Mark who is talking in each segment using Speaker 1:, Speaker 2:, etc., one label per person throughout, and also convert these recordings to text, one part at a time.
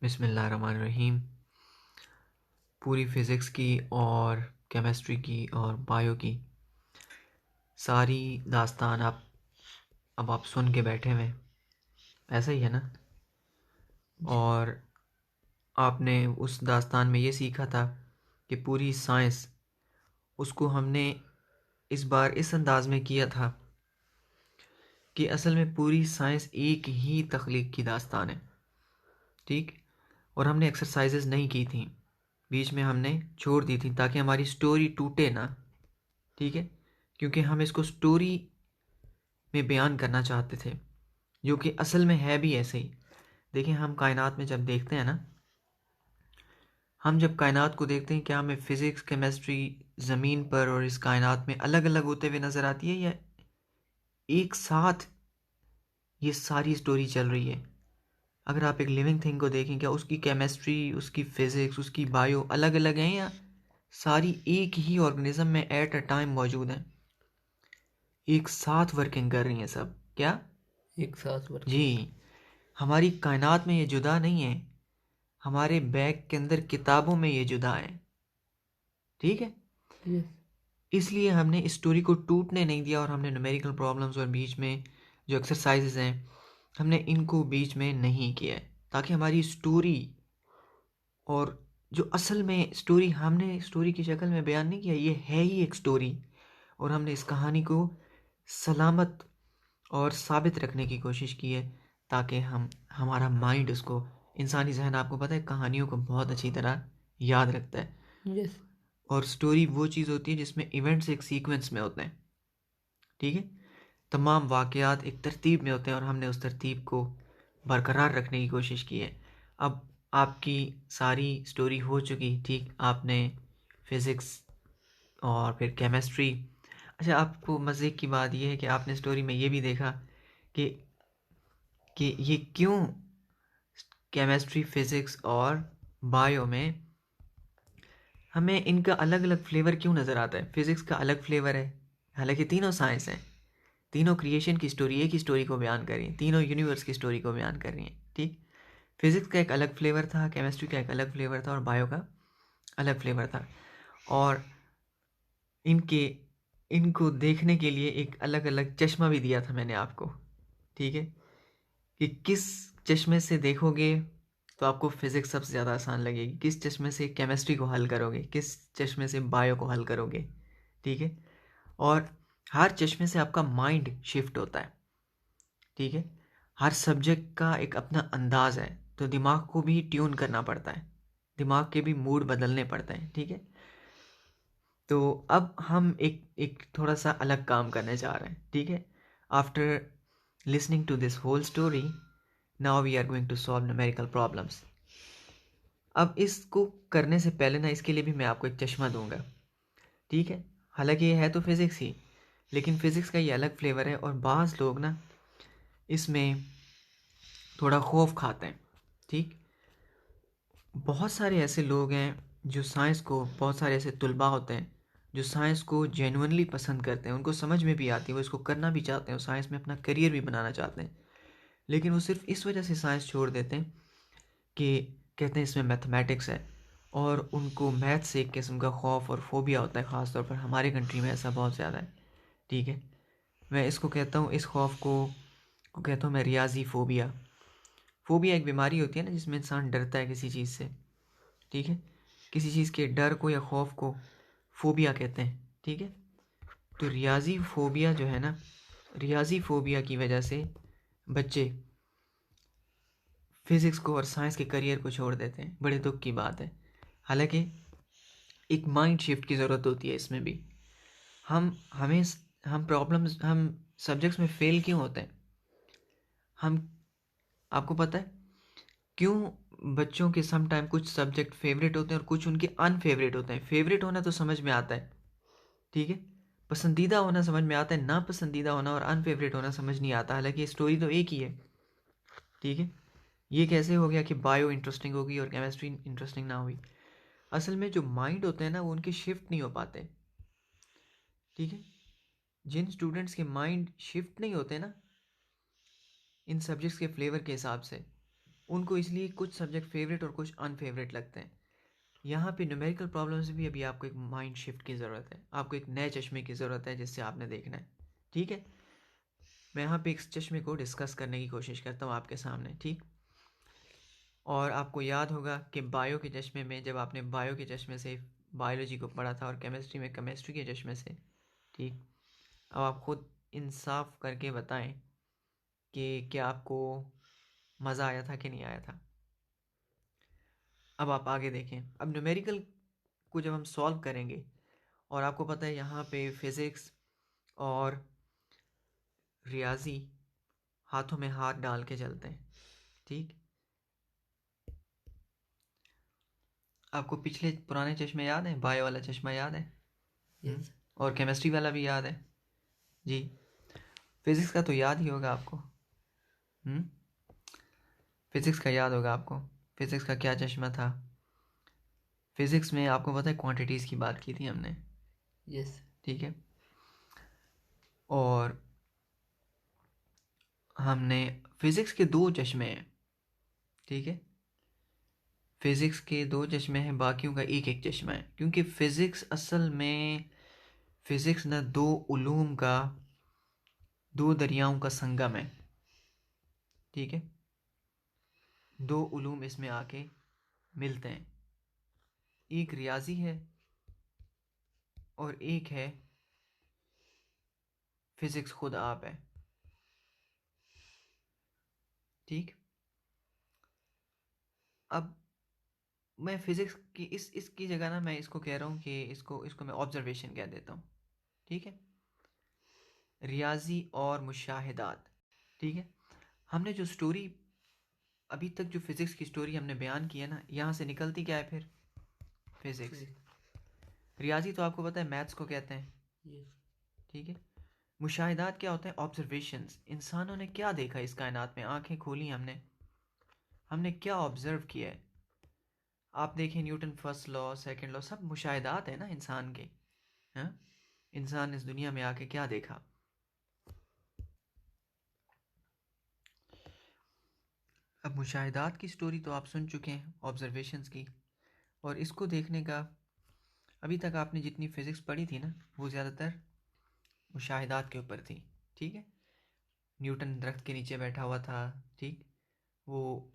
Speaker 1: बिस्मिल्लाहिर्रहमानिर्रहीम। पूरी फ़िज़िक्स की और केमिस्ट्री की और बायो की सारी दास्तान अब आप सुन के बैठे हुए हैं, ऐसा ही है ना। और आपने उस दास्तान में ये सीखा था कि पूरी साइंस उसको हमने इस बार इस अंदाज़ में किया था कि असल में पूरी साइंस एक ही तख्लीक की दास्तान है, ठीक। और हमने एक्सरसाइजेज नहीं की थी, बीच में हमने छोड़ दी थी ताकि हमारी स्टोरी टूटे ना, ठीक है। क्योंकि हम इसको स्टोरी में बयान करना चाहते थे, जो कि असल में है भी ऐसे ही। देखिए, हम कायनात में जब देखते हैं ना, हम जब कायनात को देखते हैं, क्या हमें फ़िज़िक्स केमिस्ट्री ज़मीन पर और इस कायनात में अलग अलग होते हुए नज़र आती है, या एक साथ ये सारी स्टोरी चल रही है? अगर आप एक लिविंग थिंग को देखें, क्या उसकी केमिस्ट्री, उसकी फ़िज़िक्स, उसकी बायो अलग अलग हैं, या सारी एक ही ऑर्गेनिज्म में एट अ टाइम मौजूद हैं, एक साथ वर्किंग कर रही हैं सब? क्या
Speaker 2: एक साथ
Speaker 1: जी,
Speaker 2: वर्किंग।
Speaker 1: हमारी कायनात में ये जुदा नहीं है, हमारे बैग के अंदर किताबों में ये जुदा है, ठीक है।
Speaker 2: यस।
Speaker 1: इसलिए हमने इस स्टोरी को टूटने नहीं दिया, और हमने न्यूमेरिकल प्रॉब्लम्स और बीच में जो एक्सरसाइजेज हैं, हमने इनको बीच में नहीं किया है, ताकि हमारी स्टोरी, और जो असल में स्टोरी हमने स्टोरी की शक्ल में बयान नहीं किया, ये है ही एक स्टोरी, और हमने इस कहानी को सलामत और साबित रखने की कोशिश की है, ताकि हमारा माइंड उसको, इंसानी जहन आपको पता है कहानियों को बहुत अच्छी तरह याद रखता है।
Speaker 2: यस।
Speaker 1: और स्टोरी वो चीज़ होती है जिसमें इवेंट्स एक सीक्वेंस में होते हैं, ठीक है। तमाम वाक़यात एक तरतीब में होते हैं, और हमने उस तरतीब को बरकरार रखने की कोशिश की है। अब आपकी सारी स्टोरी हो चुकी, ठीक। आपने फिज़िक्स और फिर केमिस्ट्री, अच्छा, आपको मज़े की बात यह है कि आपने स्टोरी में ये भी देखा कि ये क्यों केमिस्ट्री, फिज़िक्स और बायो में हमें इनका अलग अलग फ्लेवर क्यों नज़र आता है। फिज़िक्स का अलग फ्लेवर है, हालांकि तीनों साइंस हैं, तीनों क्रिएशन की स्टोरी, एक ही स्टोरी को बयान कर रही हैं, तीनों यूनिवर्स की स्टोरी को बयान कर रही हैं, ठीक। फिज़िक्स का एक अलग फ्लेवर था, केमिस्ट्री का एक अलग फ्लेवर था, और बायो का अलग फ्लेवर था। और इनके इनको देखने के लिए एक अलग अलग चश्मा भी दिया था मैंने आपको, ठीक है, कि किस चश्मे से देखोगे तो आपको फिज़िक्स सबसे ज़्यादा आसान लगेगी, किस चश्मे से केमिस्ट्री को हल करोगे, किस चश्मे से बायो को हल करोगे, ठीक है। और हर चश्मे से आपका माइंड शिफ्ट होता है, ठीक है। हर सब्जेक्ट का एक अपना अंदाज है, तो दिमाग को भी ट्यून करना पड़ता है, दिमाग के भी मूड बदलने पड़ते हैं, ठीक है। तो अब हम एक एक थोड़ा सा अलग काम करने जा रहे हैं, ठीक है। After listening to this whole story, now we are going to solve numerical problems. अब इसको करने से पहले ना, इसके लिए भी मैं आपको एक चश्मा दूंगा, ठीक है। हालांकि ये है तो फिज़िक्स ही, लेकिन फिज़िक्स का ये अलग फ्लेवर है, और बाज़ लोग ना इसमें थोड़ा खौफ खाते हैं, ठीक। बहुत सारे ऐसे लोग हैं जो साइंस को, बहुत सारे ऐसे तुलबा होते हैं जो साइंस को जेन्युइनली पसंद करते हैं, उनको समझ में भी आती है, वो इसको करना भी चाहते हैं, साइंस में अपना करियर भी बनाना चाहते हैं, लेकिन वो सिर्फ इस वजह से साइंस छोड़ देते हैं कि कहते हैं इसमें मैथमेटिक्स है, और उनको मैथ से एक किस्म का खौफ और फोबिया होता है, ख़ास तौर पर हमारे कंट्री में ऐसा बहुत ज़्यादा है, ठीक है। मैं इसको कहता हूँ, इस खौफ को कहता हूँ मैं रियाजी फोबिया। फोबिया एक बीमारी होती है ना, जिसमें इंसान डरता है किसी चीज़ से, ठीक है। किसी चीज़ के डर को या खौफ को फोबिया कहते हैं, ठीक है। तो रियाजी फोबिया जो है ना, रियाजी फोबिया की वजह से बच्चे फिज़िक्स को और साइंस के करियर को छोड़ देते हैं, बड़े दुख की बात है। हालांकि एक माइंड शिफ्ट की ज़रूरत होती है इसमें भी। हम हमें हम प्रॉब्लम्स, हम सब्जेक्ट्स में फ़ेल क्यों होते हैं? हम, आपको पता है क्यों बच्चों के सम टाइम कुछ सब्जेक्ट फेवरेट होते हैं और कुछ उनके अनफेवरेट होते हैं? फेवरेट होना तो समझ में आता है, ठीक है। पसंदीदा होना समझ में आता है, ना पसंदीदा होना और अनफेवरेट होना समझ नहीं आता, हालांकि स्टोरी तो एक ही है, ठीक है। ये कैसे हो गया कि बायो इंटरेस्टिंग होगी और केमिस्ट्री इंटरेस्टिंग ना हुई? असल में जो माइंड होते हैं ना, वो उनके शिफ्ट नहीं हो पाते, ठीक है। जिन स्टूडेंट्स के माइंड शिफ्ट नहीं होते ना इन सब्जेक्ट्स के फ्लेवर के हिसाब से, उनको इसलिए कुछ सब्जेक्ट फेवरेट और कुछ अनफेवरेट लगते हैं। यहाँ पे न्यूमेरिकल प्रॉब्लम्स भी अभी आपको एक माइंड शिफ्ट की ज़रूरत है, आपको एक नए चश्मे की ज़रूरत है जिससे आपने देखना है। ठीक है, मैं यहाँ पे इस चश्मे को डिस्कस करने की कोशिश करता हूँ आपके सामने। ठीक, और आपको याद होगा कि बायो के चश्मे में, जब आपने बायो के चश्मे से बायोलॉजी को पढ़ा था और केमिस्ट्री में केमिस्ट्री के चश्मे से। ठीक, अब आप खुद इंसाफ करके बताएं कि क्या आपको मज़ा आया था कि नहीं आया था। अब आप आगे देखें, अब न्यूमेरिकल को जब हम सॉल्व करेंगे, और आपको पता है यहाँ पे फिज़िक्स और रियाजी हाथों में हाथ डाल के चलते हैं। ठीक, आपको पिछले पुराने चश्मे याद हैं? बायो वाला चश्मा याद है?
Speaker 2: यस।
Speaker 1: और केमिस्ट्री वाला भी याद है जी। फिज़िक्स का तो याद ही होगा आपको। फिज़िक्स का याद होगा आपको। फिज़िक्स का क्या चश्मा था? फिज़िक्स में आपको पता है क्वांटिटीज़ की बात की थी हमने।
Speaker 2: यस।
Speaker 1: ठीक है, और हमने फिज़िक्स के दो चश्मे हैं। ठीक है, फिज़िक्स के दो चश्मे हैं, बाकियों का एक एक चश्मा है, क्योंकि फ़िज़िक्स असल में, फ़िज़िक्स ना दो उलूम का, दो दरियाओं का संगम है। ठीक है, दो उलूम इसमें आके मिलते हैं, एक रियाजी है और एक है फिज़िक्स खुद आप है। ठीक, अब मैं फिज़िक्स की इसकी जगह ना, मैं इसको कह रहा हूँ कि इसको इसको मैं ऑब्जर्वेशन कह देता हूँ। ठीक है, रियाजी और मुशाहिदात। ठीक है, हमने जो स्टोरी अभी तक, जो फिज़िक्स की स्टोरी हमने बयान की है ना, यहाँ से निकलती क्या है फिर? फिज़िक्स। रियाजी तो आपको पता है मैथ्स को कहते हैं।
Speaker 2: यस।
Speaker 1: ठीक है, मुशाहिदात क्या होता है? ऑब्जर्वेशंस। इंसानों ने क्या देखा इस कायनात में, आंखें खोली हमने, हमने क्या ऑब्जर्व किया है। आप देखें Newton first law, second law, सब मुशाहिदात है ना इंसान के। हाँ, इंसान इस दुनिया में आके क्या देखा। अब मुशाहिदात की स्टोरी तो आप सुन चुके हैं, ऑब्जर्वेशंस की, और इसको देखने का, अभी तक आपने जितनी फ़िज़िक्स पढ़ी थी ना, वो ज़्यादातर मुशाहिदात के ऊपर थी। ठीक है, न्यूटन दरख्त के नीचे बैठा हुआ था। ठीक, वो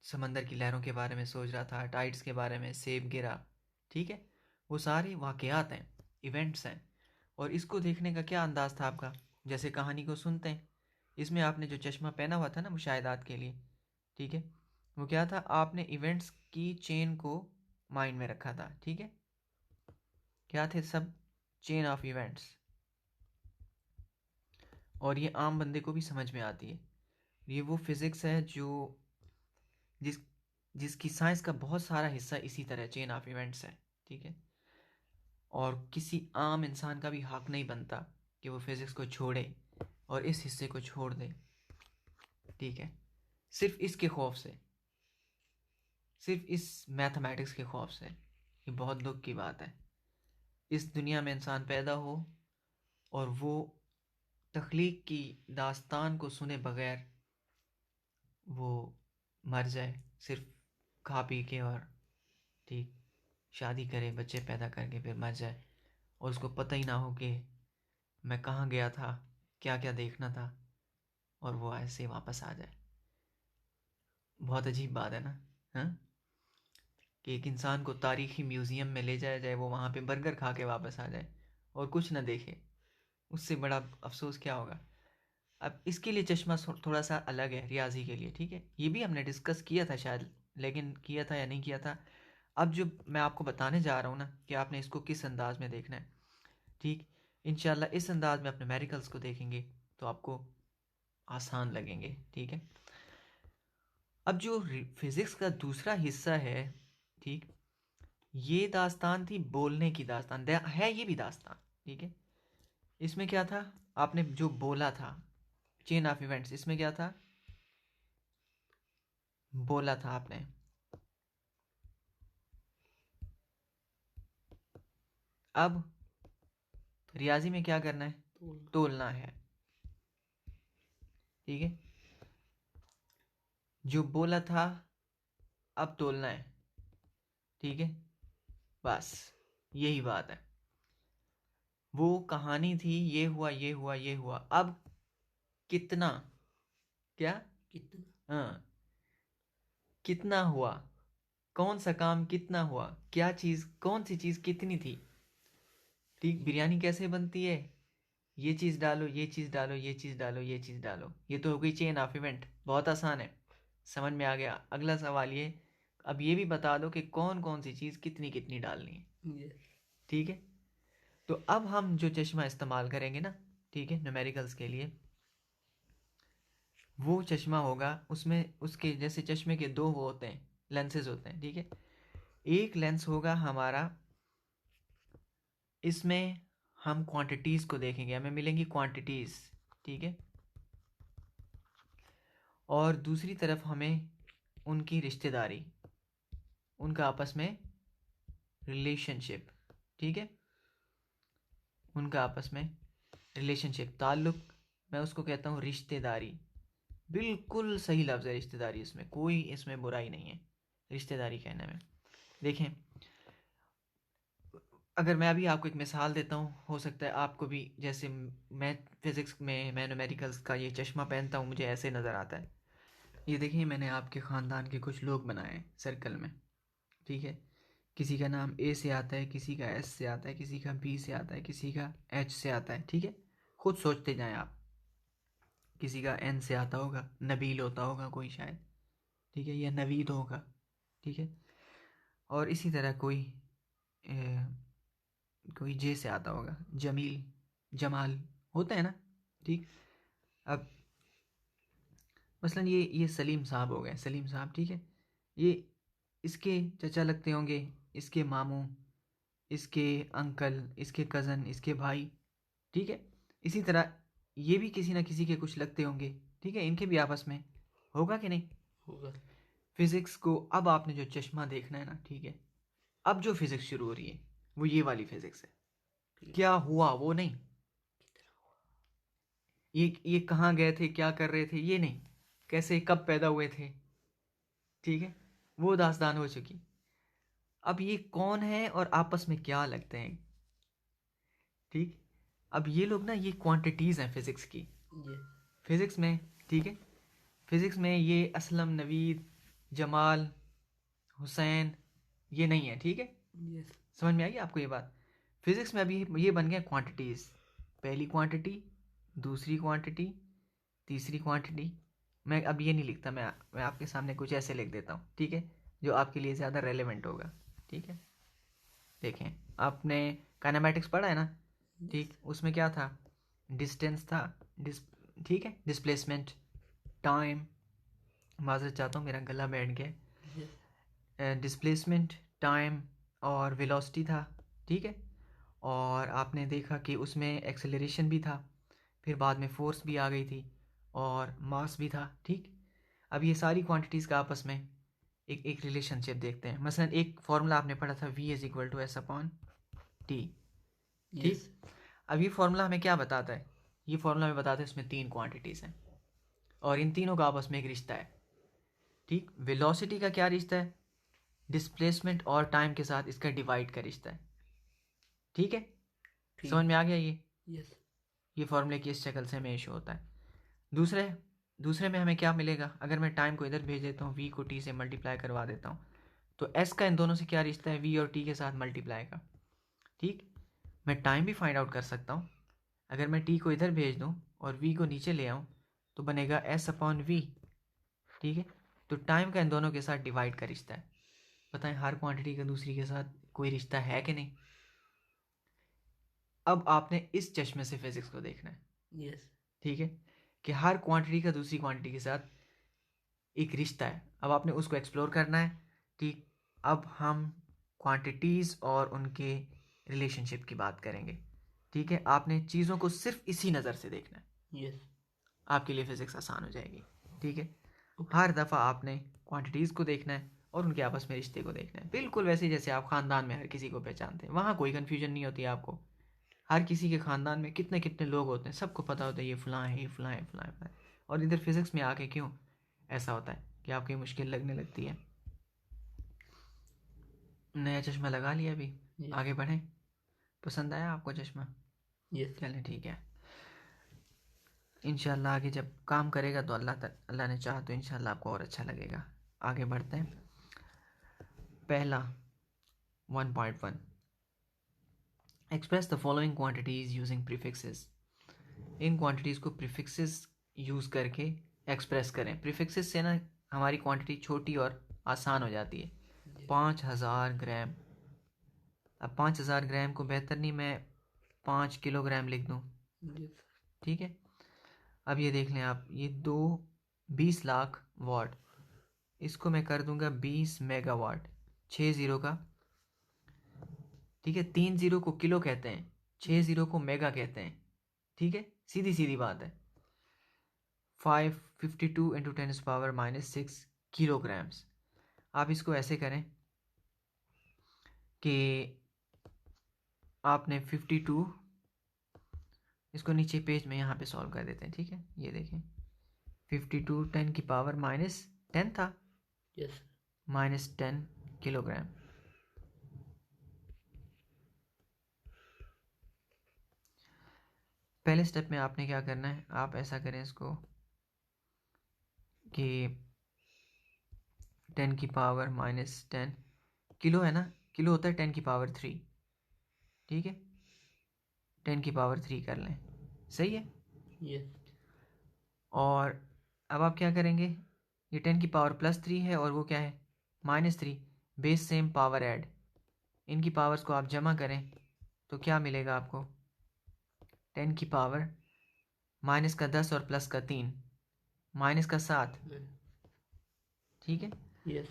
Speaker 1: समंदर की लहरों के बारे में सोच रहा था, टाइड्स के बारे में, सेब गिरा। ठीक है, वो सारे वाक़यात हैं, इवेंट्स हैं। और इसको देखने का क्या अंदाज़ था आपका? जैसे कहानी को सुनते हैं, इसमें आपने जो चश्मा पहना हुआ था ना मुशाहिदात के लिए, ठीक है, वो क्या था? आपने इवेंट्स की चेन को माइंड में रखा था। ठीक है, क्या थे सब? Chain of events. और ये आम बंदे को भी समझ में आती है। ये वो फिज़िक्स है जो जिस जिसकी साइंस का बहुत सारा हिस्सा इसी तरह चेन ऑफ इवेंट्स है। ठीक है, और किसी आम इंसान का भी हक नहीं बनता कि वो फिज़िक्स को छोड़े और इस हिस्से को छोड़ दे। ठीक है, सिर्फ इसके खौफ से, सिर्फ इस मैथमेटिक्स के खौफ से। ये बहुत दुख की बात है, इस दुनिया में इंसान पैदा हो और वो तख्लीक की दास्तान को सुने बगैर वो मर जाए, सिर्फ खा पी के, और ठीक, शादी करे, बच्चे पैदा करके फिर मर जाए, और उसको पता ही ना हो कि मैं कहाँ गया था, क्या क्या देखना था, और वो ऐसे वापस आ जाए। बहुत अजीब बात है ना? हाँ, कि एक इंसान को तारीखी म्यूज़ियम में ले जाया जाए, वो वहाँ पे बर्गर खा के वापस आ जाए और कुछ ना देखे, उससे बड़ा अफसोस क्या होगा? अब इसके लिए चश्मा थोड़ा सा अलग है रियाजी के लिए। ठीक है, ये भी हमने डिस्कस किया था शायद, लेकिन किया था या नहीं किया था। अब जो मैं आपको बताने जा रहा हूँ ना, कि आपने इसको किस अंदाज में देखना है। ठीक, इंशाल्लाह इस अंदाज में अपने मेरिकल्स को देखेंगे तो आपको आसान लगेंगे। ठीक है, अब जो फिज़िक्स का दूसरा हिस्सा है, ठीक, ये दास्तान थी बोलने की दास्तान, है ये भी दास्तान। ठीक है, इसमें क्या था? आपने जो बोला था, चेन ऑफ इवेंट्स, इसमें क्या था? बोला था आपने। अब रियाजी में क्या करना है? तोलना है। ठीक है, जो बोला था अब तोलना है, ठीक है, बस यही बात है। वो कहानी थी, ये हुआ ये हुआ ये हुआ, अब कितना, क्या,
Speaker 2: कितना।
Speaker 1: हाँ, कितना हुआ, कौन सा काम कितना हुआ, क्या चीज़, कौन सी चीज़ कितनी थी। ठीक, बिरयानी कैसे बनती है, ये चीज़ डालो, ये चीज़ डालो, ये चीज़ डालो, ये चीज़ डालो, ये तो हो गई चेन ऑफ इवेंट, बहुत आसान है, समझ में आ गया। अगला सवाल ये, अब ये भी बता दो कि कौन कौन सी चीज़ कितनी कितनी डालनी है।
Speaker 2: यस।
Speaker 1: ठीक है, तो अब हम जो चश्मा इस्तेमाल करेंगे ना, ठीक है, न्यूमेरिकल्स के लिए, वो चश्मा होगा, उसमें उसके जैसे चश्मे के दो वो होते हैं, लेंसेज होते हैं, ठीक है। एक लेंस होगा हमारा, इसमें हम क्वांटिटीज़ को देखेंगे, हमें मिलेंगी क्वांटिटीज़, ठीक है, और दूसरी तरफ हमें उनकी रिश्तेदारी, उनका आपस में रिलेशनशिप, ठीक है, उनका आपस में रिलेशनशिप, ताल्लुक, मैं उसको कहता हूँ रिश्तेदारी। बिल्कुल सही लफ्ज़ है रिश्तेदारी, इसमें कोई इसमें बुराई नहीं है रिश्तेदारी कहने में। देखें, अगर मैं अभी आपको एक मिसाल देता हूँ, हो सकता है आपको भी, जैसे मैं फिज़िक्स में, मैं न्यूमेरिकल्स का ये चश्मा पहनता हूँ, मुझे ऐसे नज़र आता है। ये देखिए, मैंने आपके ख़ानदान के कुछ लोग बनाए हैं सर्कल में, ठीक है, किसी का नाम ए से आता है, किसी का एस से आता है, किसी का बी से आता है, किसी का एच से आता है, ठीक है, खुद सोचते जाएं आप। किसी का एन से आता होगा, नबील होता होगा कोई शायद, ठीक है, या नवीद होगा, ठीक है, और इसी तरह कोई जे से आता होगा, जमील, जमाल, होता है ना, ठीक। अब मसलन ये सलीम साहब हो गए, सलीम साहब, ठीक है, ये इसके चचा लगते होंगे, इसके मामू, इसके अंकल, इसके कज़न, इसके भाई, ठीक है, इसी तरह ये भी किसी ना किसी के कुछ लगते होंगे, ठीक है, इनके भी आपस में होगा कि नहीं।
Speaker 2: होगा।
Speaker 1: फिज़िक्स को अब आपने जो चश्मा देखना है ना, ठीक है, अब जो फिज़िक्स शुरू हो रही है वो ये वाली फिज़िक्स है।
Speaker 2: ठीक।
Speaker 1: क्या हुआ वो नहीं, ये कहाँ गए थे, क्या कर रहे थे, ये नहीं, कैसे कब पैदा हुए थे, ठीक है, वो दास्तान हो चुकी। अब ये कौन है और आपस में क्या लगते हैं, ठीक। अब ये लोग ना, ये क्वांटिटीज़ हैं फिज़िक्स की,
Speaker 2: यस।
Speaker 1: फिज़िक्स में, ठीक है, फिज़िक्स में ये असलम, नवीद, जमाल, हुसैन, ये नहीं है, ठीक है,
Speaker 2: यस।
Speaker 1: समझ में आई आपको ये बात। फिज़िक्स में अभी ये बन गया क्वांटिटीज़, पहली क्वांटिटी, दूसरी क्वांटिटी, तीसरी क्वांटिटी। मैं अब ये नहीं लिखता, मैं आपके सामने कुछ ऐसे लिख देता हूँ, ठीक है, जो आपके लिए ज़्यादा रेलेवेंट होगा, ठीक है। देखें, आपने काइनेमेटिक्स पढ़ा है ना, ठीक, उसमें क्या था, डिस्टेंस था, डिस ठीक है, डिस्प्लेसमेंट, टाइम, माजरत चाहता हूँ मेरा गला बैठ गया,
Speaker 2: यस।
Speaker 1: डिस्प्लेसमेंट, टाइम और वेलोसिटी था, ठीक है, और आपने देखा कि उसमें एक्सेलरेशन भी था, फिर बाद में फोर्स भी आ गई थी, और मास भी था, ठीक। अब ये सारी क्वांटिटीज़ का आपस में एक एक रिलेशनशिप देखते हैं। मसलन एक फार्मूला आपने पढ़ा था, v is equal to S upon T,
Speaker 2: yes.
Speaker 1: ठीक। अब ये फार्मूला हमें क्या बताता है, ये फार्मूला हमें बताता है इसमें तीन क्वांटिटीज़ हैं और इन तीनों का आपस में एक रिश्ता है, ठीक। वेलोसिटी का क्या रिश्ता है, डिस्प्लेसमेंट और टाइम के साथ इसका डिवाइड का रिश्ता है, ठीक है, समझ
Speaker 2: ठीक।
Speaker 1: में आ गया ये।
Speaker 2: यस।
Speaker 1: ये फार्मूले की इस शक्ल से हमें इशू होता है। दूसरे दूसरे में हमें क्या मिलेगा, अगर मैं टाइम को इधर भेज देता हूँ, v को t से मल्टीप्लाई करवा देता हूँ, तो s का इन दोनों से क्या रिश्ता है, v और t के साथ मल्टीप्लाई का, ठीक। मैं टाइम भी फाइंड आउट कर सकता हूँ, अगर मैं t को इधर भेज दूँ और v को नीचे ले आऊँ तो बनेगा s अपॉन वी, ठीक है। तो टाइम का इन दोनों के साथ डिवाइड का रिश्ता है। बताएं, हर क्वांटिटी का दूसरी के साथ कोई रिश्ता है कि नहीं। अब आपने इस चश्मे से फिजिक्स को देखना है,
Speaker 2: यस।
Speaker 1: ठीक है, कि हर क्वांटिटी का दूसरी क्वांटिटी के साथ एक रिश्ता है, अब आपने उसको एक्सप्लोर करना है, ठीक। अब हम क्वांटिटीज़ और उनके रिलेशनशिप की बात करेंगे, ठीक है। आपने चीज़ों को सिर्फ इसी नज़र से देखना है,
Speaker 2: यस।
Speaker 1: आपके लिए फिज़िक्स आसान हो जाएगी, ठीक है।
Speaker 2: ओके।
Speaker 1: हर दफ़ा आपने क्वांटिटीज़ को देखना है और उनके आपस में रिश्ते को देखना है, बिल्कुल वैसे ही जैसे आप ख़ानदान में हर किसी को पहचानते हैं, वहाँ कोई कन्फ्यूजन नहीं होती आपको। हर किसी के ख़ानदान में कितने कितने लोग होते हैं, सबको पता होता है ये फ़लाँ है, ये फ़लाँ है, फ़लाँ है, फ़लाँ है। और इधर फिज़िक्स में आके क्यों ऐसा होता है, कि आपकी मुश्किल लगने लगती है। नया चश्मा लगा लिया अभी,
Speaker 2: Yes.
Speaker 1: आगे बढ़ें। पसंद आया आपको चश्मा?
Speaker 2: Yes.
Speaker 1: चलें ठीक है। इंशाल्लाह आगे जब काम करेगा तो अल्लाह ने चाहा तो इंशाल्लाह आपको और अच्छा लगेगा। आगे बढ़ते हैं। पहला 1.1 express the following quantities using prefixes. In quantities को प्रीफिक्सेस यूज़ करके एक्सप्रेस करें। प्रीफिक्सेस से ना हमारी क्वांटिटी छोटी और आसान हो जाती है। 5000 ग्राम। अब 5000 ग्राम को बेहतर नहीं मैं 5 किलोग्राम लिख दूँ,
Speaker 2: Yes.
Speaker 1: ठीक है। अब ये देख लें आप, ये 20 लाख वाट, इसको मैं कर दूंगा 20 मेगावाट। 6 ज़ीरो का, ठीक है। 3 ज़ीरो को किलो कहते हैं, 6 ज़ीरो को मेगा कहते हैं, ठीक है। सीधी सीधी बात है। 552 इंटू 10⁻⁻6 किलोग्राम्स। आप इसको ऐसे करें कि आपने 52, इसको नीचे पेज में यहाँ पे सॉल्व कर देते हैं, ठीक है। ये देखें 52 10⁻10 था,
Speaker 2: Yes.
Speaker 1: -10 किलोग्राम। पहले स्टेप में आपने क्या करना है, आप ऐसा करें इसको कि 10⁻10 किलो है ना, किलो होता है 10⁻3, ठीक है। 10⁻3 कर लें, सही है।
Speaker 2: Yes.
Speaker 1: और अब आप क्या करेंगे, ये 10⁻+3 है और वो क्या है -3, बेस सेम पावर ऐड। इनकी पावर्स को आप जमा करें तो क्या मिलेगा आपको, 10 की पावर -10 और +3 -7, ठीक है।
Speaker 2: Yes.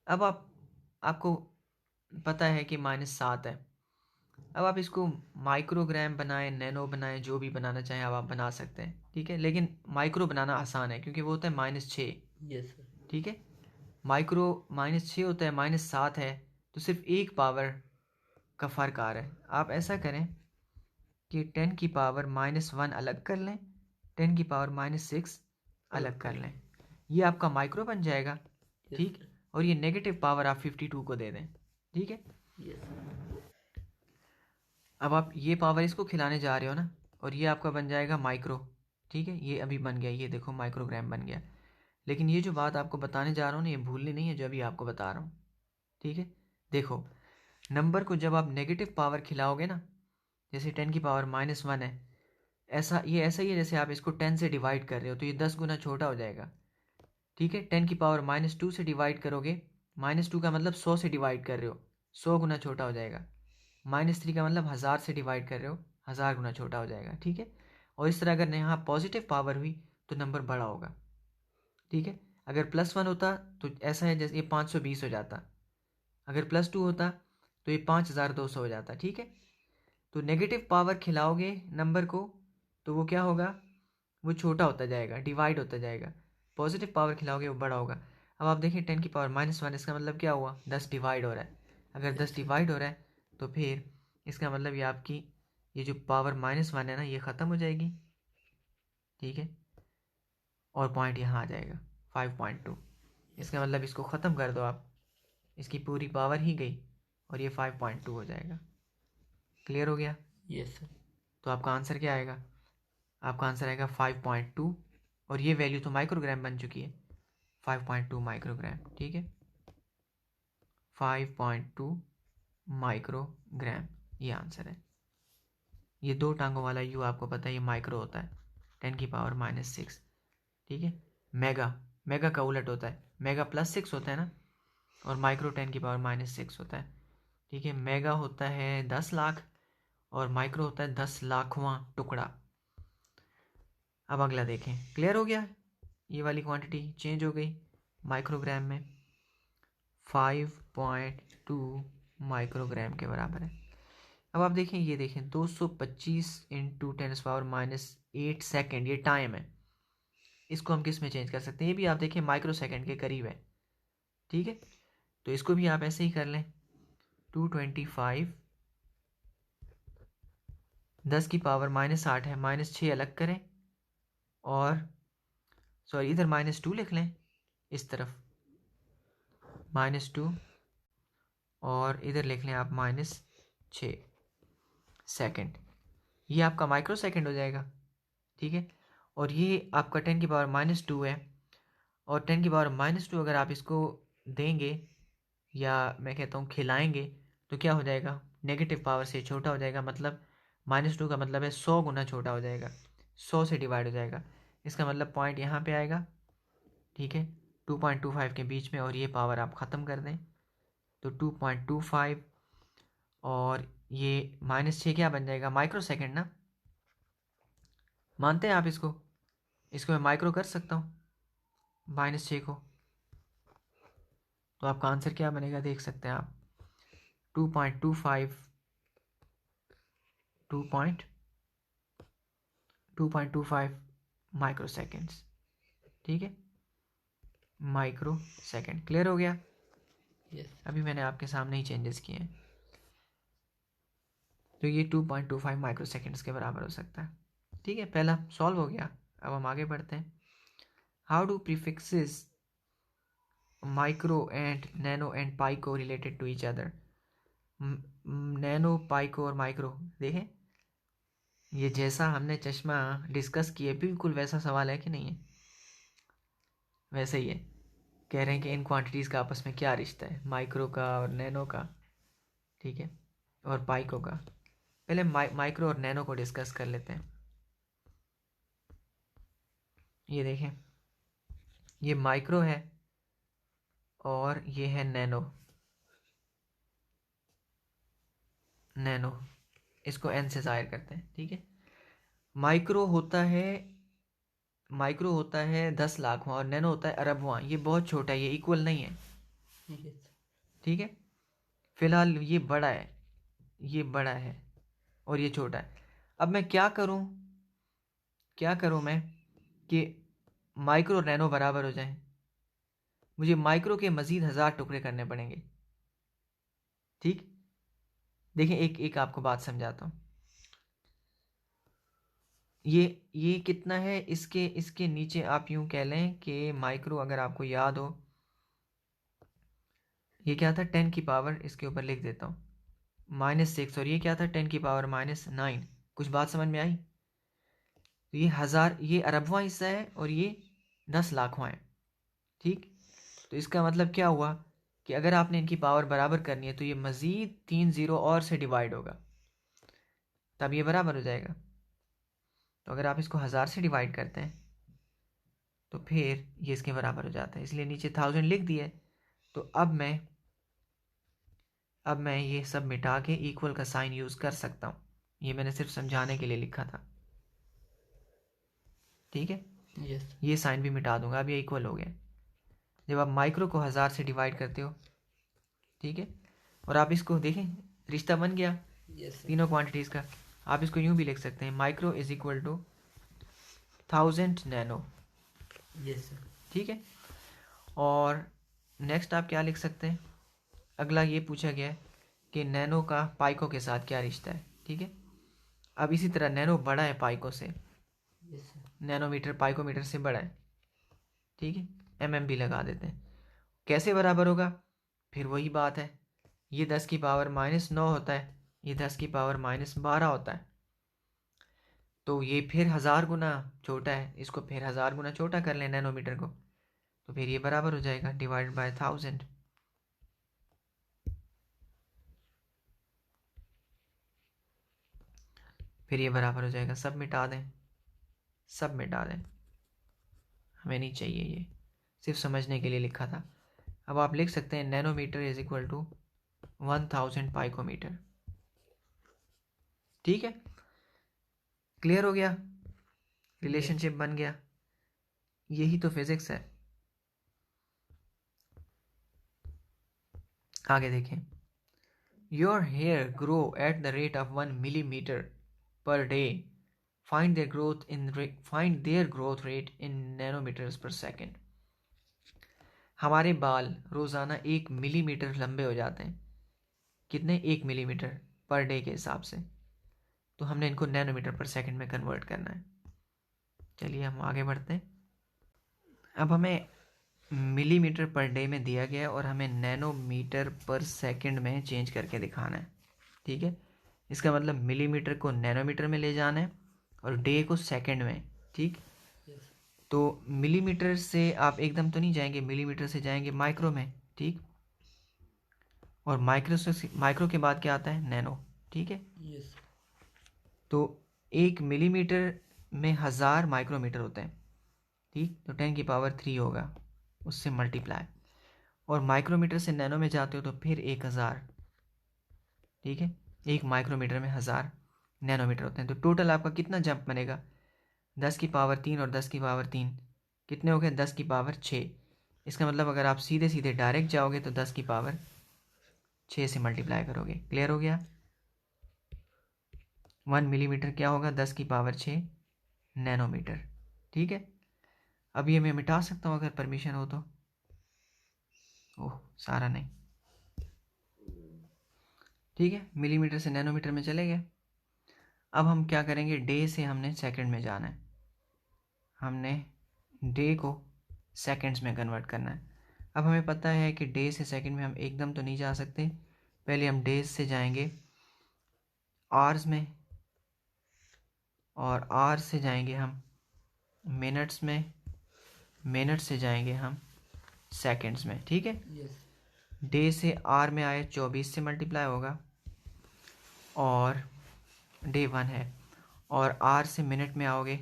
Speaker 1: अब आपको पता है कि -7 है। अब आप इसको माइक्रोग्राम बनाएं, नैनो बनाएं, जो भी बनाना चाहें आप बना सकते हैं, ठीक है। लेकिन माइक्रो बनाना आसान है क्योंकि वो होता है -6,
Speaker 2: Yes, sir.
Speaker 1: ठीक है। माइक्रो -6 होता है, -7 है, तो सिर्फ एक पावर का फ़र्क आ रहा है। आप ऐसा करें कि 10⁻1 अलग कर लें, 10⁻6 अलग कर लें, ये आपका माइक्रो बन जाएगा,
Speaker 2: Yes,
Speaker 1: ठीक।
Speaker 2: sir.
Speaker 1: और ये नेगेटिव पावर आप 52 को दे दें, ठीक है।
Speaker 2: Yes.
Speaker 1: अब आप ये पावर इसको खिलाने जा रहे हो ना, और ये आपका बन जाएगा माइक्रो, ठीक है। ये अभी बन गया, ये देखो माइक्रोग्राम बन गया। लेकिन ये जो बात आपको बताने जा रहा हूँ ना, ये भूलनी नहीं है जो अभी आपको बता रहा हूँ, ठीक है। देखो, नंबर को जब आप नेगेटिव पावर खिलाओगे ना, जैसे 10⁻1 है, ऐसा ही है जैसे आप इसको 10 से डिवाइड कर रहे हो तो ये 10 गुना छोटा हो जाएगा, ठीक है। 10⁻2 से डिवाइड करोगे, -2 का मतलब 100 से डिवाइड कर रहे हो, 100 गुना छोटा हो जाएगा। -3 का मतलब 1000 से डिवाइड कर रहे हो, 1000 गुना छोटा हो जाएगा, ठीक है। और इस तरह अगर यहाँ पॉजिटिव पावर हुई तो नंबर बड़ा होगा, ठीक है। अगर +1 होता तो ऐसा है जैसे ये 520 हो जाता, अगर +2 होता तो ये 5200 हो जाता, ठीक है। तो नेगेटिव पावर खिलाओगे नंबर को तो वो क्या होगा, वो छोटा होता जाएगा, डिवाइड होता जाएगा। पॉजिटिव पावर खिलाओगे वो बड़ा होगा। अब आप देखें 10⁻1, इसका मतलब क्या हुआ, 10 डिवाइड हो रहा है। अगर 10 डिवाइड हो रहा है तो फिर इसका मतलब ये आपकी ये जो पावर -1 है ना, ये ख़त्म हो जाएगी, ठीक है। और पॉइंट यहाँ आ जाएगा 5.2। इसका मतलब इसको ख़त्म कर दो आप, इसकी पूरी पावर ही गई और ये 5.2 हो जाएगा। क्लियर हो गया।
Speaker 2: Yes, sir.
Speaker 1: तो आपका आंसर क्या आएगा, आपका आंसर आएगा 5.2, और ये वैल्यू तो माइक्रोग्राम बन चुकी है, 5.2 माइक्रोग्राम, ठीक है। 5.2 माइक्रोग्राम ये आंसर है। ये 2 टांगों वाला यू आपको पता है ये माइक्रो होता है, 10⁻6, ठीक है। मेगा का उलट होता है, मेगा +6 होता है ना, और माइक्रो 10⁻6 होता है, ठीक है। मेगा होता है 10 लाख और माइक्रो होता है 10 लाखवां टुकड़ा। अब अगला देखें, क्लियर हो गया, ये वाली क्वांटिटी चेंज हो गई माइक्रोग्राम में, 5.2 माइक्रोग्राम के बराबर है। अब आप देखें, ये देखें 225 इंटू 10⁻8 सेकेंड, ये टाइम है। इसको हम किस में चेंज कर सकते हैं, ये भी आप देखें माइक्रो सेकेंड के करीब है, ठीक है। तो इसको भी आप ऐसे ही कर लें, 225 10 की पावर -8 है, -6 अलग करें, और सॉरी इधर -2 लिख लें, इस तरफ -2 और इधर लिख लें आप -6 सेकेंड। ये आपका माइक्रो सेकेंड हो जाएगा, ठीक है। और ये आपका 10⁻² है, और 10⁻² अगर आप इसको देंगे या मैं कहता हूँ खिलाएंगे तो क्या हो जाएगा, नेगेटिव पावर से छोटा हो जाएगा, मतलब -2 का मतलब है 100 गुना छोटा हो जाएगा, 100 से डिवाइड हो जाएगा। इसका मतलब पॉइंट यहाँ पे आएगा, ठीक है, 2.25 के बीच में, और ये पावर आप ख़त्म कर दें तो 2.25 और ये -6 क्या बन जाएगा, माइक्रो सेकेंड ना। मानते हैं आप इसको, इसको मैं माइक्रो कर सकता हूँ -6 को, तो आपका आंसर क्या बनेगा देख सकते हैं आप, 2.25 2.25 माइक्रो सेकेंड्स, ठीक है, माइक्रो सेकेंड। क्लियर हो गया।
Speaker 2: यस
Speaker 1: अभी मैंने आपके सामने ही चेंजेस किए हैं, तो ये 2.25 माइक्रो सेकेंड्स के बराबर हो सकता है, ठीक है। पहला सॉल्व हो गया। अब हम आगे बढ़ते हैं। How do prefixes micro and nano and pico related to each other. Nano, pico और माइक्रो, देखें ये जैसा हमने चश्मा डिस्कस किए बिल्कुल वैसा सवाल है कि नहीं है, वैसे ही है। कह रहे हैं कि इन क्वांटिटीज़ का आपस में क्या रिश्ता है, माइक्रो का और नैनो का, ठीक है, और पाइको का। पहले माइक्रो और नैनो को डिस्कस कर लेते हैं। ये देखें, ये माइक्रो है और ये है नैनो। नैनो इसको एन से जाहिर करते हैं, ठीक है। माइक्रो होता है, माइक्रो होता है 10 लाखवां और नैनो होता है अरबवां। ये बहुत छोटा है, ये इक्वल नहीं है,
Speaker 2: यस
Speaker 1: ठीक है। फिलहाल ये बड़ा है, ये बड़ा है और ये छोटा है। अब मैं क्या करूं, क्या करूं मैं कि माइक्रो और नैनो बराबर हो जाएं। मुझे माइक्रो के मज़ीद 1000 टुकड़े करने पड़ेंगे, ठीक। देखिए एक एक आपको बात समझाता हूँ। ये कितना है, इसके इसके नीचे आप यूं कह लें कि माइक्रो, अगर आपको याद हो ये क्या था, 10 की पावर, इसके ऊपर लिख देता हूँ -6, और ये क्या था 10 की पावर -9। कुछ बात समझ में आई। तो ये 1000, ये अरबवां हिस्सा है और ये 10 लाखवां है, ठीक। तो इसका मतलब क्या हुआ कि अगर आपने इनकी पावर बराबर करनी है तो ये मज़ीद 3 ज़ीरो और से डिवाइड होगा, तब ये बराबर हो जाएगा। तो अगर आप इसको 1000 से डिवाइड करते हैं तो फिर ये इसके बराबर हो जाता है, इसलिए नीचे 1000 लिख दिया है। तो अब मैं ये सब मिटा के इक्वल का साइन यूज़ कर सकता हूँ। ये मैंने सिर्फ समझाने के लिए लिखा था, ठीक है।
Speaker 2: यस
Speaker 1: ये साइन भी मिटा दूंगा, अब ये इक्वल हो गया। जब आप माइक्रो को 1000 से डिवाइड करते हो, ठीक है, और आप इसको देखें रिश्ता बन गया
Speaker 2: यस
Speaker 1: तीनों क्वांटिटीज़ का। आप इसको यूं भी लिख सकते हैं, micro is equal to 1000 nano,
Speaker 2: yes
Speaker 1: ठीक है। और नेक्स्ट आप क्या लिख सकते हैं, अगला ये पूछा गया है कि नैनो का पाइको के साथ क्या रिश्ता है, ठीक है। अब इसी तरह नैनो बड़ा है पाइको से,
Speaker 2: यस
Speaker 1: नैनोमीटर पाइकोमीटर से बड़ा है, ठीक है। एमएम भी लगा देते हैं। कैसे बराबर होगा, फिर वही बात है, ये 10 की पावर -9 होता है, ये 10 की पावर -12 होता है, तो ये फिर 1000 गुना छोटा है, इसको फिर 1000 गुना छोटा कर लें नैनोमीटर को, तो फिर ये बराबर हो जाएगा डिवाइड बाय 1000। फिर ये बराबर हो जाएगा, सब मिटा दें, सब मिटा दें, हमें नहीं चाहिए, ये सिर्फ समझने के लिए लिखा था। अब आप लिख सकते हैं नैनोमीटर इज इक्वल टू 1000 पाइकोमीटर, ठीक है। क्लियर हो गया, रिलेशनशिप बन गया, यही तो फिजिक्स है। आगे देखें, your hair grow at the rate of 1 millimetre per day, find their growth rate in nanometres per second. हमारे बाल रोज़ाना 1 मिलीमीटर लंबे हो जाते हैं, कितने, 1 मिलीमीटर पर डे के हिसाब से, तो हमने इनको नैनोमीटर पर सेकंड में कन्वर्ट करना है। चलिए हम आगे बढ़ते हैं। अब हमें मिलीमीटर पर डे में दिया गया है और हमें नैनोमीटर पर सेकंड में चेंज करके दिखाना है। ठीक है, इसका मतलब मिलीमीटर को नैनोमीटर में ले जाना है और डे को सेकंड में। ठीक,
Speaker 2: यस
Speaker 1: तो मिलीमीटर से आप एकदम तो नहीं जाएंगे, मिलीमीटर से जाएंगे माइक्रो में। ठीक, और माइक्रो के बाद क्या आता है, नैनो। ठीक है,
Speaker 2: यस
Speaker 1: तो 1 मिलीमीटर में 1000 माइक्रोमीटर होते हैं। ठीक, तो 10⁻³ होगा, उससे मल्टीप्लाई। और माइक्रोमीटर से नैनो में जाते हो तो फिर 1000। ठीक है, 1 माइक्रोमीटर में 1000 नैनोमीटर होते हैं। तो टोटल आपका कितना जंप बनेगा, 10⁻³ और 10⁻³ कितने हो गए, 10⁻6। इसका मतलब अगर आप सीधे सीधे डायरेक्ट जाओगे तो 10⁻6 से मल्टीप्लाई करोगे। क्लियर हो गया। 1 मिलीमीटर क्या होगा, 10⁻6 नैनोमीटर। ठीक है, अब ये मैं मिटा सकता हूँ अगर परमिशन हो तो। ओह, सारा नहीं। ठीक है, मिलीमीटर से नैनोमीटर में चले गए। अब हम क्या करेंगे, डे से हमने सेकंड में जाना है, हमने डे को सेकंड्स में कन्वर्ट करना है। अब हमें पता है कि डे से सेकंड में हम एकदम तो नहीं जा सकते, पहले हम डेज से जाएंगे आवर्स में, और आवर्स से जाएंगे हम मिनट्स में, मिनट्स से जाएंगे हम सेकंड्स में। ठीक है,
Speaker 2: यस
Speaker 1: डे से आर में आए 24 से मल्टीप्लाई होगा और डे 1 है, और आर से मिनट में आओगे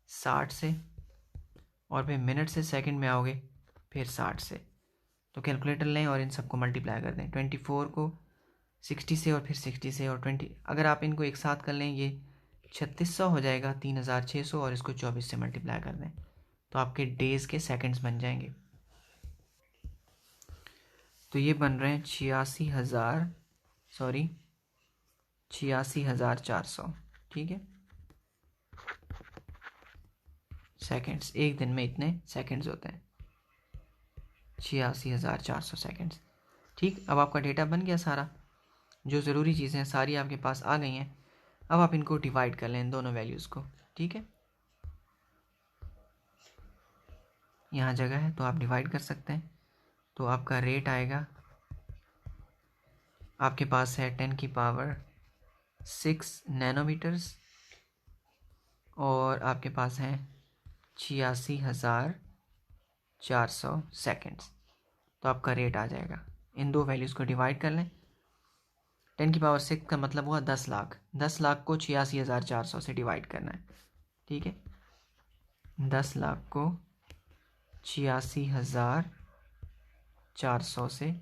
Speaker 1: 60 से, और फिर मिनट से सेकंड में आओगे फिर 60 से। तो कैलकुलेटर लें और इन सबको मल्टीप्लाई कर दें, 24 को 60 से और फिर 60 से और 20, अगर आप इनको एक साथ कर लें ये 3600 हो जाएगा, 3600, और इसको 24 से मल्टीप्लाई कर दें तो आपके डेज़ के सेकंड्स बन जाएंगे। तो ये बन रहे हैं 86,400। ठीक है, सेकंड्स, एक दिन में इतने सेकंड्स होते हैं, 86,400 सेकंड्स। ठीक, अब आपका डेटा बन गया सारा, जो ज़रूरी चीज़ें हैं सारी आपके पास आ गई हैं। अब आप इनको डिवाइड कर लें, इन दोनों वैल्यूज़ को। ठीक है, यहाँ जगह है तो आप डिवाइड कर सकते हैं। तो आपका रेट आएगा, आपके पास है 10⁻6 नैनोमीटर्स, और आपके पास हैं 86,400 सेकेंड्स। तो आपका रेट आ जाएगा, इन दो वैल्यूज़ को डिवाइड कर लें। 10⁻6 का मतलब हुआ 10 लाख, 10 लाख को 86,400 से डिवाइड करना है। ठीक है, 10 लाख को 86,400 से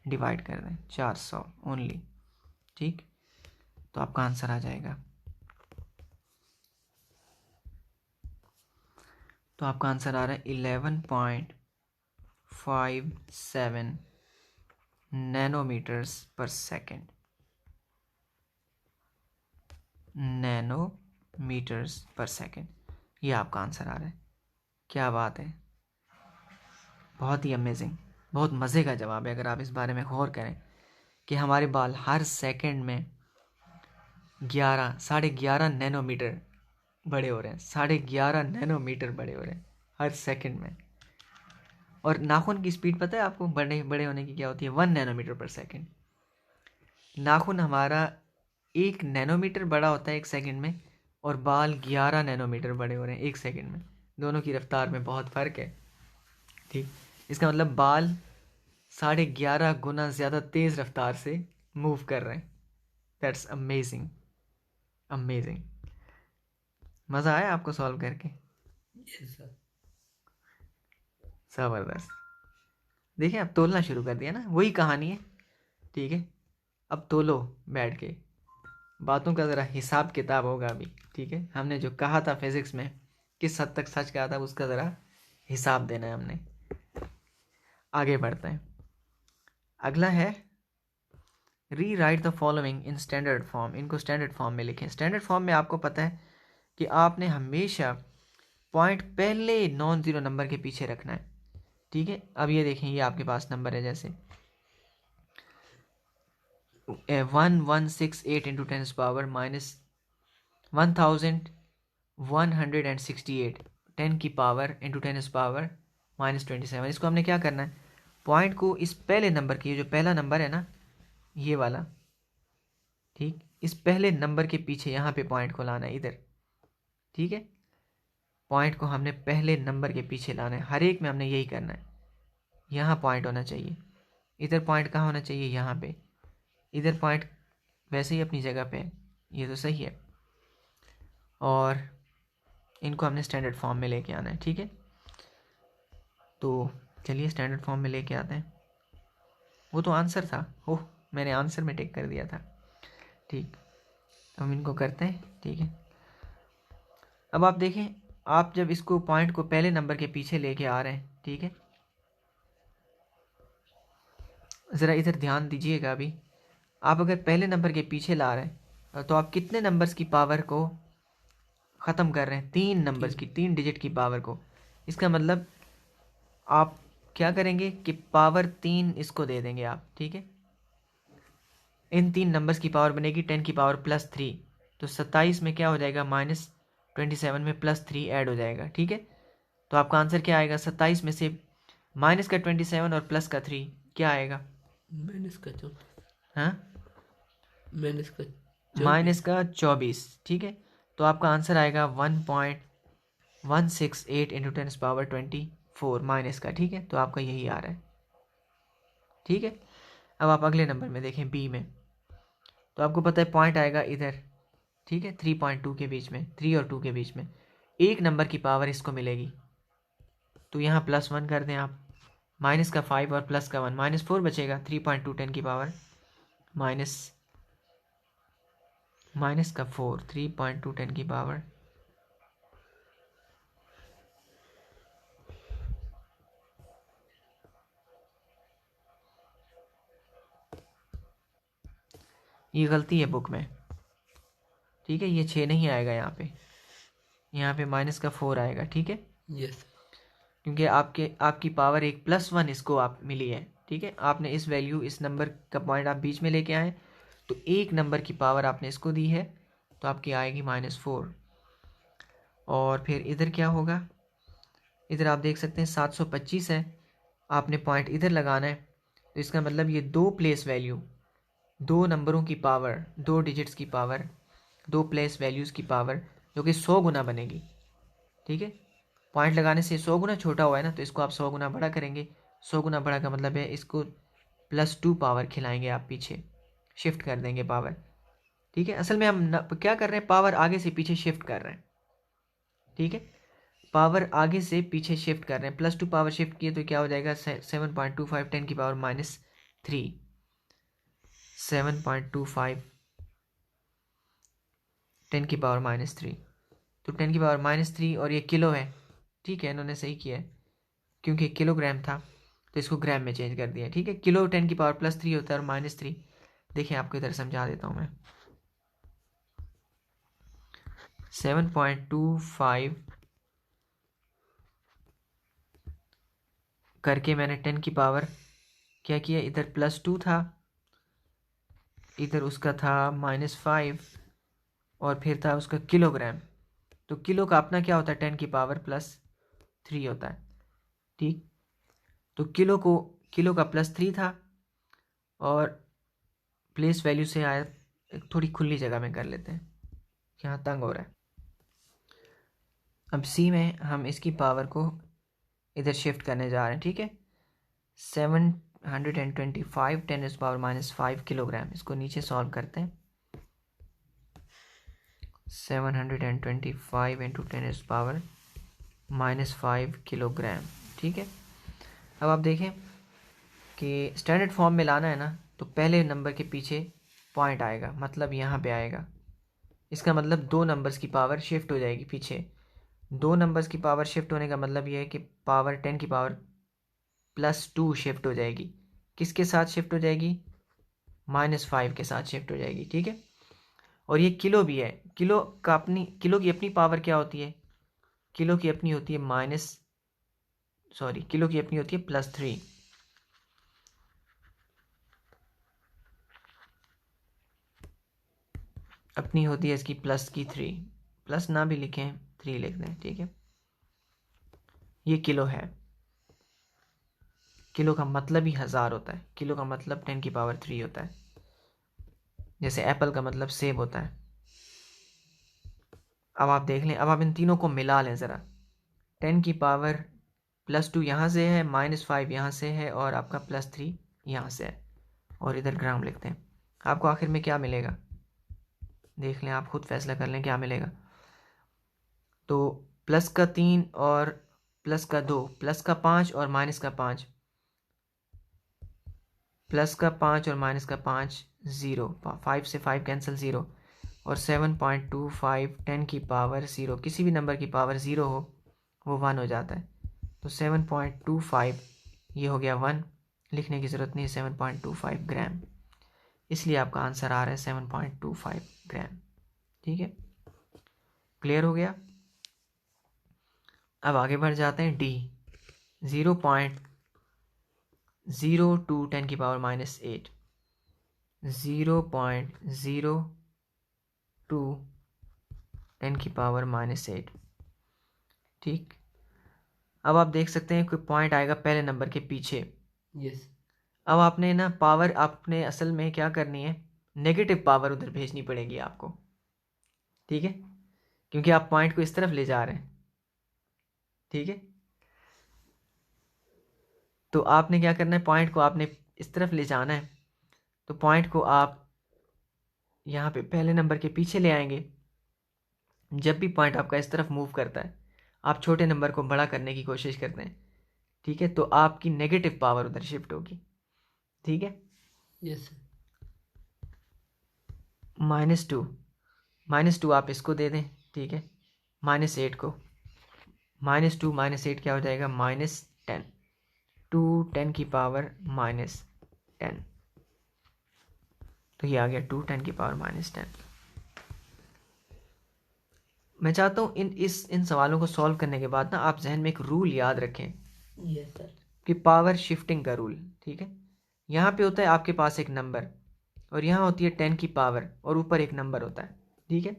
Speaker 1: डिवाइड कर दें, 400 ओनली। ठीक, तो आपका आंसर आ जाएगा। तो आपका आंसर आ रहा है 11.57 nanometres per second, nanometres per second, ये आपका आंसर आ रहा है। क्या बात है, बहुत ही अमेजिंग, बहुत मज़े का जवाब है अगर आप इस बारे में गौर करें कि हमारे बाल हर सेकंड में 11.5 नैनोमीटर बड़े हो रहे हैं, 11.5 नैनोमीटर बड़े हो रहे हैं हर सेकंड में। और नाखून की स्पीड पता है आपको बड़े बड़े होने की क्या होती है, 1 नैनोमीटर पर सेकंड। नाखून हमारा 1 नैनोमीटर बड़ा होता है एक सेकंड में, और बाल 11 नैनोमीटर बड़े हो रहे हैं एक सेकंड में। दोनों की रफ्तार में बहुत फ़र्क है। ठीक, इसका मतलब बाल 11.5 गुना ज़्यादा तेज़ रफ्तार से मूव कर रहे हैं। That's amazing, amazing. मज़ा आया आपको सॉल्व करके?
Speaker 2: यस सर
Speaker 1: ज़बरदस्त। देखिए, अब तोलना शुरू कर दिया ना, वही कहानी है। ठीक है, अब तोलो बैठ के, बातों का ज़रा हिसाब किताब होगा अभी। ठीक है, हमने जो कहा था फिज़िक्स में किस हद तक सच कहा था, उसका ज़रा हिसाब देना है हमने। आगे बढ़ते हैं। अगला है री right the following in standard form. इनको स्टैंडर्ड फॉर्म में लिखें। स्टैंडर्ड फॉर्म में आपको पता है कि आपने हमेशा पॉइंट पहले नॉन ज़ीरो नंबर के पीछे रखना है। ठीक है, अब ये देखें, ये आपके पास नंबर है, जैसे 1168 इंटू 10⁻⁻, -1168 10 की पावर इंटू 10⁻⁻ -27। इसको हमने क्या करना है, पॉइंट को इस पहले नंबर की, जो पहला नंबर है ना ये वाला, ठीक, इस पहले नंबर के पीछे यहाँ पे पॉइंट को लाना है इधर, ठीक है। पॉइंट को हमने पहले नंबर के पीछे लाना है, हर एक में हमने यही करना है। यहाँ पॉइंट होना चाहिए, इधर पॉइंट कहाँ होना चाहिए, यहाँ पे। इधर पॉइंट वैसे ही अपनी जगह पे है, ये तो सही है। और इनको हमने स्टैंडर्ड फॉर्म में लेके आना है, ठीक है। तो चलिए स्टैंडर्ड फॉर्म में लेके आते हैं। वो तो आंसर था, ओह मैंने आंसर में टिक कर दिया था, ठीक। हम इनको करते हैं, ठीक है। अब आप देखें, आप जब इसको पॉइंट को पहले नंबर के पीछे लेके आ रहे हैं, ठीक है, ज़रा इधर ध्यान दीजिएगा। अभी आप अगर पहले नंबर के पीछे ला रहे हैं तो आप कितने नंबर्स की पावर को ख़त्म कर रहे हैं, 3 नंबर्स की, 3 डिजिट की पावर को। इसका मतलब आप क्या करेंगे कि पावर 3 इसको दे देंगे आप, ठीक है। इन 3 नंबर्स की पावर बनेगी 10 की पावर +3, तो 27 में क्या हो जाएगा, -27 में +3 ऐड हो जाएगा, ठीक है। तो आपका आंसर क्या आएगा, 27 में से माइनस का 27 और प्लस का 3 क्या आएगा,
Speaker 2: माइनस का
Speaker 1: हाँ
Speaker 2: माइनस का
Speaker 1: माइनस का 24, ठीक है। तो आपका आंसर आएगा 1.168 इंटू 10⁻24 माइनस का, ठीक है। तो आपका यही आ रहा है, ठीक है। अब आप अगले नंबर में देखें, बी में, तो आपको पता है पॉइंट आएगा इधर, ठीक है, 3.2 के बीच में, 3 और 2 के बीच में। एक नंबर की पावर इसको मिलेगी, तो यहाँ +1 कर दें आप, माइनस का 5 और प्लस का 1, -4 बचेगा। 3.2 10 की पावर माइनस का 4, 3.2 10 की पावर ये गलती है बुक में, ठीक है। ये 6 नहीं आएगा यहाँ पे, यहाँ पे -4 आएगा, ठीक है।
Speaker 2: यस
Speaker 1: क्योंकि आपकी पावर एक +1 इसको आप मिली है, ठीक है। आपने इस वैल्यू, इस नंबर का पॉइंट आप बीच में लेके आए, तो एक नंबर की पावर आपने इसको दी है, तो आपकी आएगी -4। और फिर इधर क्या होगा, इधर आप देख सकते हैं 725 है, आपने पॉइंट इधर लगाना है। तो इसका मतलब ये दो प्लेस वैल्यू, दो नंबरों की पावर, दो डिजिट्स की पावर, दो प्लेस वैल्यूज़ की पावर, जो कि 100 गुना बनेगी, ठीक है। पॉइंट लगाने से 100 गुना छोटा हुआ है ना, तो इसको आप 100 गुना बड़ा करेंगे। 100 गुना बड़ा का मतलब है इसको +2 पावर खिलाएंगे आप, पीछे शिफ्ट कर देंगे पावर, ठीक है। असल में हम क्या कर रहे हैं, पावर आगे से पीछे शिफ्ट कर रहे हैं, ठीक है। पावर आगे से पीछे शिफ्ट कर रहे हैं, +2 पावर शिफ्ट किए तो क्या हो जाएगा, 7.25 10 की पावर -3, 7.25 10 की पावर -3, तो 10 की पावर -3, और ये किलो है, ठीक है। इन्होंने सही किया है, क्योंकि किलोग्राम था तो इसको ग्राम में चेंज कर दिया, ठीक है। किलो 10 की पावर +3 होता है और -3, देखिए आपको इधर समझा देता हूँ मैं। 7.25 करके मैंने 10 की पावर क्या किया, इधर +2 था, इधर उसका था -5, और फिर था उसका किलोग्राम। तो किलो का अपना क्या होता है, 10 की पावर +3 होता है, ठीक। तो किलो का +3 था, और प्लेस वैल्यू से आया, थोड़ी खुली जगह में कर लेते हैं, यहाँ तंग हो रहा है। अब सी में हम इसकी पावर को इधर शिफ्ट करने जा रहे हैं, ठीक है। 725 10⁻⁻5 किलोग्राम, इसको नीचे सॉल्व करते हैं। 725 इंटू 10⁻⁻5 किलोग्राम, ठीक है। अब आप देखें कि स्टैंडर्ड फॉर्म में लाना है ना, तो पहले नंबर के पीछे पॉइंट आएगा, मतलब यहाँ पे आएगा। इसका मतलब दो नंबर्स की पावर शिफ्ट हो जाएगी पीछे। दो नंबर्स की पावर शिफ्ट होने का मतलब ये है कि पावर 10 की पावर +2 शिफ्ट हो जाएगी। किसके साथ शिफ्ट हो जाएगी, -5 के साथ शिफ्ट हो जाएगी, ठीक है। और ये किलो भी है, किलो की अपनी पावर क्या होती है, किलो की अपनी होती है किलो की अपनी होती है +3, अपनी होती है इसकी +3, प्लस ना भी लिखें 3 लिख दें, ठीक है। ये किलो है, किलो का मतलब ही 1000 होता है, किलो का मतलब 10⁻³ होता है, जैसे एप्पल का मतलब सेब होता है। अब आप देख लें, अब आप इन तीनों को मिला लें ज़रा। 10⁻+2 यहाँ से है, -5 यहाँ से है, और आपका +3 यहाँ से है, और इधर ग्राम लिखते हैं। आपको आखिर में क्या मिलेगा देख लें, आप खुद फैसला कर लें क्या मिलेगा। तो +3 और +2, +5 और -5, +5 और -5 0, 5 से 5 कैंसिल 0, और 7.25 10⁻0, किसी भी नंबर की पावर 0 हो वो 1 हो जाता है। तो 7.25 ये हो गया 1, लिखने की ज़रूरत नहीं, 7.25 ग्राम, इसलिए आपका आंसर आ रहा है 7.25 ग्राम। ठीक है, क्लियर हो गया। अब आगे बढ़ जाते हैं। डी 0.02 10⁻⁻8, 0.02 10⁻⁻8। ठीक, अब आप देख सकते हैं कोई पॉइंट आएगा पहले नंबर के पीछे।
Speaker 2: यस।
Speaker 1: अब आपने ना पावर, आपने असल में क्या करनी है, नेगेटिव पावर उधर भेजनी पड़ेगी आपको। ठीक है, क्योंकि आप पॉइंट को इस तरफ ले जा रहे हैं। ठीक है, तो आपने क्या करना है, पॉइंट को आपने इस तरफ ले जाना है। तो पॉइंट को आप यहाँ पे पहले नंबर के पीछे ले आएंगे। जब भी पॉइंट आपका इस तरफ मूव करता है, आप छोटे नंबर को बड़ा करने की कोशिश करते हैं। ठीक है, तो आपकी नेगेटिव पावर उधर शिफ्ट होगी। ठीक है,
Speaker 2: यस।
Speaker 1: -2, -2 आप इसको दे दें। ठीक है, -8 को, -2 -8 क्या हो जाएगा, -10, 2 10⁻⁻10, तो ये आ गया 2 10⁻⁻10। मैं चाहता हूँ इन सवालों को सॉल्व करने के बाद ना आप जहन में एक रूल याद रखें
Speaker 2: यस सर।
Speaker 1: कि पावर शिफ्टिंग का रूल। ठीक है, यहाँ पे होता है आपके पास एक नंबर, और यहाँ होती है 10 की पावर, और ऊपर एक नंबर होता है। ठीक है,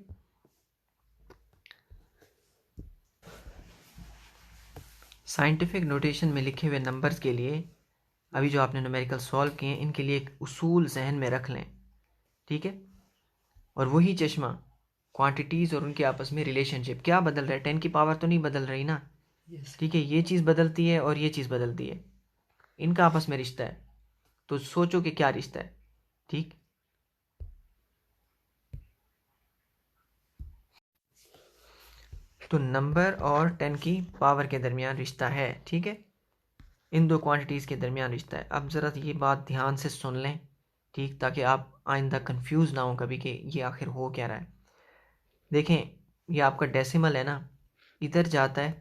Speaker 1: साइंटिफिक नोटेशन में लिखे हुए नंबर्स के लिए, अभी जो आपने न्यूमेरिकल सॉल्व किए हैं, इनके लिए एक उसूल जहन में रख लें। ठीक है, और वही चश्मा क्वांटिटीज़ और उनके आपस में रिलेशनशिप, क्या बदल रहा है, 10 की पावर तो नहीं बदल रही ना।
Speaker 2: यस।
Speaker 1: ठीक है, ये चीज़ बदलती है और ये चीज़ बदलती है, इनका आपस में रिश्ता है, तो सोचो कि क्या रिश्ता है। ठीक, तो नंबर और 10 की पावर के दरमियान रिश्ता है। ठीक है, इन दो क्वांटिटीज़ के दरमियान रिश्ता है। अब ज़रा ये बात ध्यान से सुन लें, ठीक, ताकि आप आइंदा कंफ्यूज ना हो कभी कि ये आखिर हो क्या रहा है। देखें, ये आपका डेसिमल है ना, इधर जाता है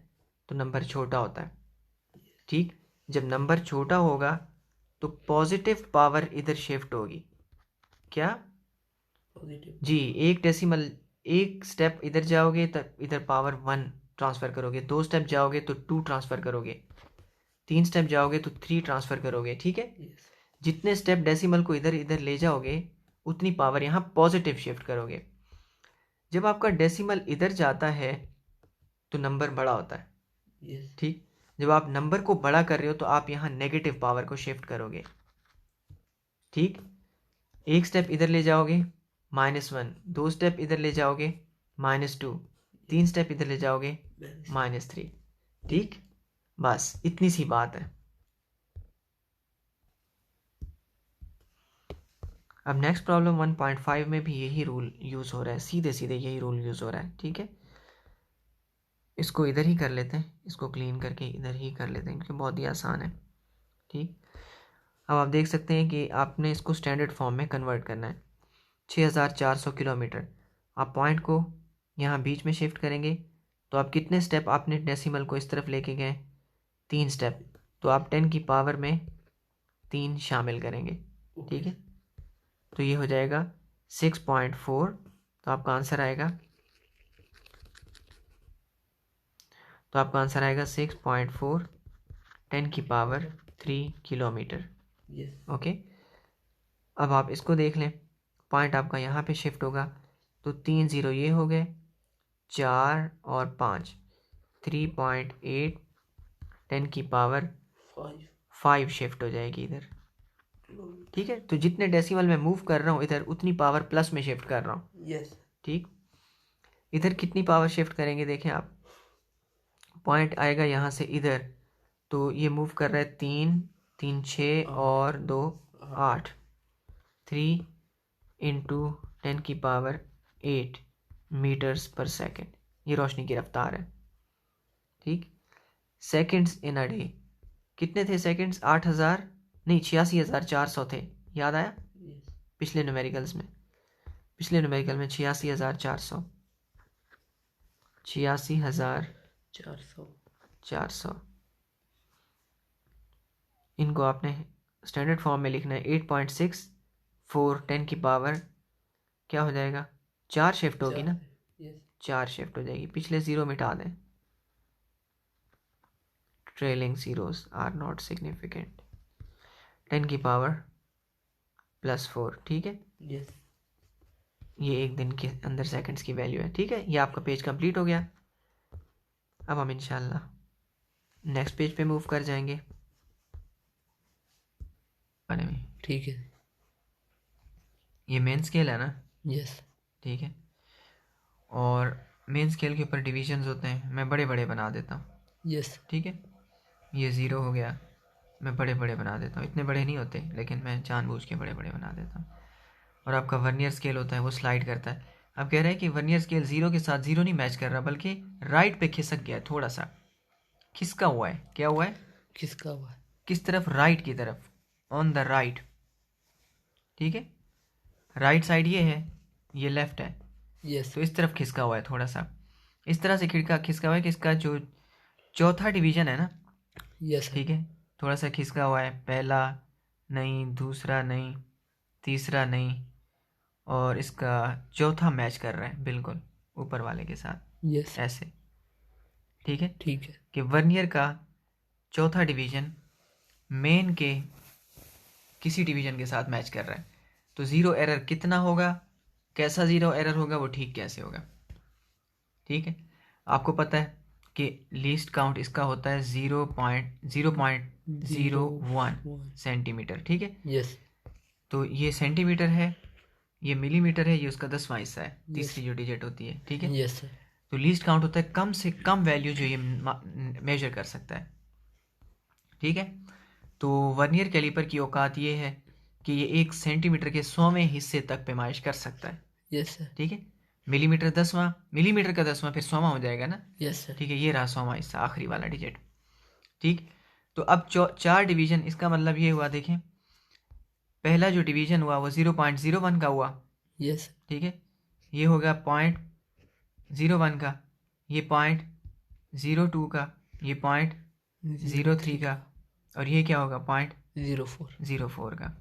Speaker 1: तो नंबर छोटा होता है। ठीक, जब नंबर छोटा होगा तो पॉजिटिव पावर इधर शिफ्ट होगी। क्या
Speaker 2: पॉजिटिव।
Speaker 1: जी, एक डेसिमल, एक स्टेप इधर जाओगे तो इधर पावर 1 ट्रांसफ़र करोगे, 2 स्टेप जाओगे तो 2 ट्रांसफ़र करोगे, 3 स्टेप जाओगे तो 3 ट्रांसफ़र करोगे। ठीक है,
Speaker 2: यस।
Speaker 1: जितने स्टेप डेसिमल को इधर इधर ले जाओगे उतनी पावर यहाँ पॉजिटिव शिफ्ट करोगे। जब आपका डेसिमल इधर जाता है तो नंबर बड़ा होता है।
Speaker 2: यस।
Speaker 1: ठीक, जब आप नंबर को बड़ा कर रहे हो तो आप यहाँ नेगेटिव पावर को शिफ्ट करोगे। ठीक, एक स्टेप इधर ले जाओगे -1, 2 स्टेप इधर ले जाओगे -2, 3 स्टेप इधर ले जाओगे -3। ठीक, बस इतनी सी बात है। अब नेक्स्ट प्रॉब्लम 1.5 में भी यही रूल यूज़ हो रहा है, सीधे सीधे यही रूल यूज़ हो रहा है। ठीक है, इसको इधर ही कर लेते हैं, इसको क्लीन करके इधर ही कर लेते हैं क्योंकि बहुत ही आसान है। ठीक, अब आप देख सकते हैं कि आपने इसको स्टैंडर्ड फॉर्म में कन्वर्ट करना है। 6400 किलोमीटर, आप पॉइंट को यहाँ बीच में शिफ्ट करेंगे तो आप कितने स्टेप आपने डेसिमल को इस तरफ लेके गए, 3 स्टेप, तो आप 10 की पावर में 3 शामिल करेंगे। ठीक है, तो ये हो जाएगा 6.4, तो आपका आंसर आएगा 6.4 10⁻³ किलोमीटर।
Speaker 2: यस।
Speaker 1: ओके, अब आप इसको देख लें, पॉइंट आपका यहाँ पे शिफ्ट होगा तो 3 0 ये हो गए, 4 और 5, 3.8 10⁻⁵ 5 शिफ्ट हो जाएगी इधर। ठीक है, तो जितने डेसिमल में मूव कर रहा हूँ इधर उतनी पावर प्लस में शिफ्ट कर रहा हूँ।
Speaker 2: यस।
Speaker 1: ठीक, इधर कितनी पावर शिफ्ट करेंगे देखें आप, पॉइंट आएगा यहाँ से इधर, तो ये मूव कर रहा है 3 3 6 और 2 8, 3 इंटू 10⁸ मीटर्स पर सेकेंड, ये रोशनी की रफ्तार है। ठीक, सेकेंड्स इन अ डे कितने थे सेकेंड्स, 8000 नहीं 86,400 थे, याद आया पिछले न्यूमेरिकल में 86,400, 86,400। इनको आपने स्टैंडर्ड फॉर्म में लिखना है, 8.64 10⁻, क्या हो जाएगा, 4 शिफ्ट होगी ना, 4 शिफ्ट हो जाएगी। पिछले ज़ीरो मिटा दें, trailing zeros are not significant, 10⁻+4। ठीक है, ये एक दिन के अंदर सेकंड्स की वैल्यू है। ठीक है, ये आपका पेज कंप्लीट हो गया। अब हम इंशाल्लाह नेक्स्ट पेज पे मूव कर जाएंगे।
Speaker 2: ठीक है।
Speaker 1: ये मेन स्केल है ना।
Speaker 2: यस।
Speaker 1: ठीक है, और मेन स्केल के ऊपर डिविजन्स होते हैं, मैं बड़े बड़े बना देता हूँ।
Speaker 2: यस।
Speaker 1: ठीक है, ये 0 हो गया, मैं बड़े बड़े बना देता हूँ, इतने बड़े नहीं होते लेकिन मैं जानबूझ के बड़े बड़े बना देता हूँ। और आपका वर्नियर स्केल होता है वो स्लाइड करता है। अब कह रहे हैं कि वर्नियर स्केल 0 के साथ 0 नहीं मैच कर रहा, बल्कि राइट पे खिसक गया है, थोड़ा सा खिसका हुआ है। क्या हुआ है,
Speaker 2: खिसका हुआ है।
Speaker 1: किस तरफ, राइट की तरफ, ऑन द राइट। ठीक है, राइट साइड ये है, ये लेफ्ट है,
Speaker 2: यस।
Speaker 1: तो इस तरफ खिसका हुआ है थोड़ा सा, इस तरह से खिसका हुआ है कि इसका जो चौथा डिवीजन है ना।
Speaker 2: यस।
Speaker 1: ठीक है, थोड़ा सा खिसका हुआ है, पहला नहीं, दूसरा नहीं, तीसरा नहीं, और इसका चौथा मैच कर रहा है बिल्कुल ऊपर वाले के साथ,
Speaker 2: यस।
Speaker 1: ऐसे। ठीक है,
Speaker 2: ठीक है।
Speaker 1: कि वर्नियर का चौथा डिवीजन मेन के किसी डिवीजन के साथ मैच कर रहा है, तो ज़ीरो एरर कितना होगा, कैसा ज़ीरो एरर होगा, वो ठीक कैसे होगा। ठीक है, आपको पता है कि लीस्ट काउंट इसका होता है 0.01 सेंटीमीटर। ठीक है,
Speaker 2: यस।
Speaker 1: तो ये सेंटीमीटर है, ये मिलीमीटर है, ये उसका 10वां हिस्सा है, तीसरी जो डिजिट होती है। ठीक है,
Speaker 2: यस सर।
Speaker 1: तो लीस्ट काउंट होता है कम से कम वैल्यू जो ये मेजर कर सकता है। ठीक है, तो वर्नियर कैलिपर की औकात ये है कि ये 1 सेंटीमीटर के 100वें हिस्से तक पैमाइश कर सकता है।
Speaker 2: Yes sir.
Speaker 1: ठीक है, मिलीमीटर 10वां, मिलीमीटर का 10वां फिर 100वां हो जाएगा ना।
Speaker 2: Yes sir.
Speaker 1: ठीक है, ये रहा 100वां हिस्सा, आखिरी वाला डिजिट। ठीक, तो अब 4 डिवीजन, इसका मतलब ये हुआ, देखें पहला जो डिवीजन हुआ वो 0.01 का हुआ।
Speaker 2: यस।
Speaker 1: ठीक है, ये हो गया 0.01 का, ये 0.02 का, ये 0.03 का, और ये क्या होगा 0.04 का।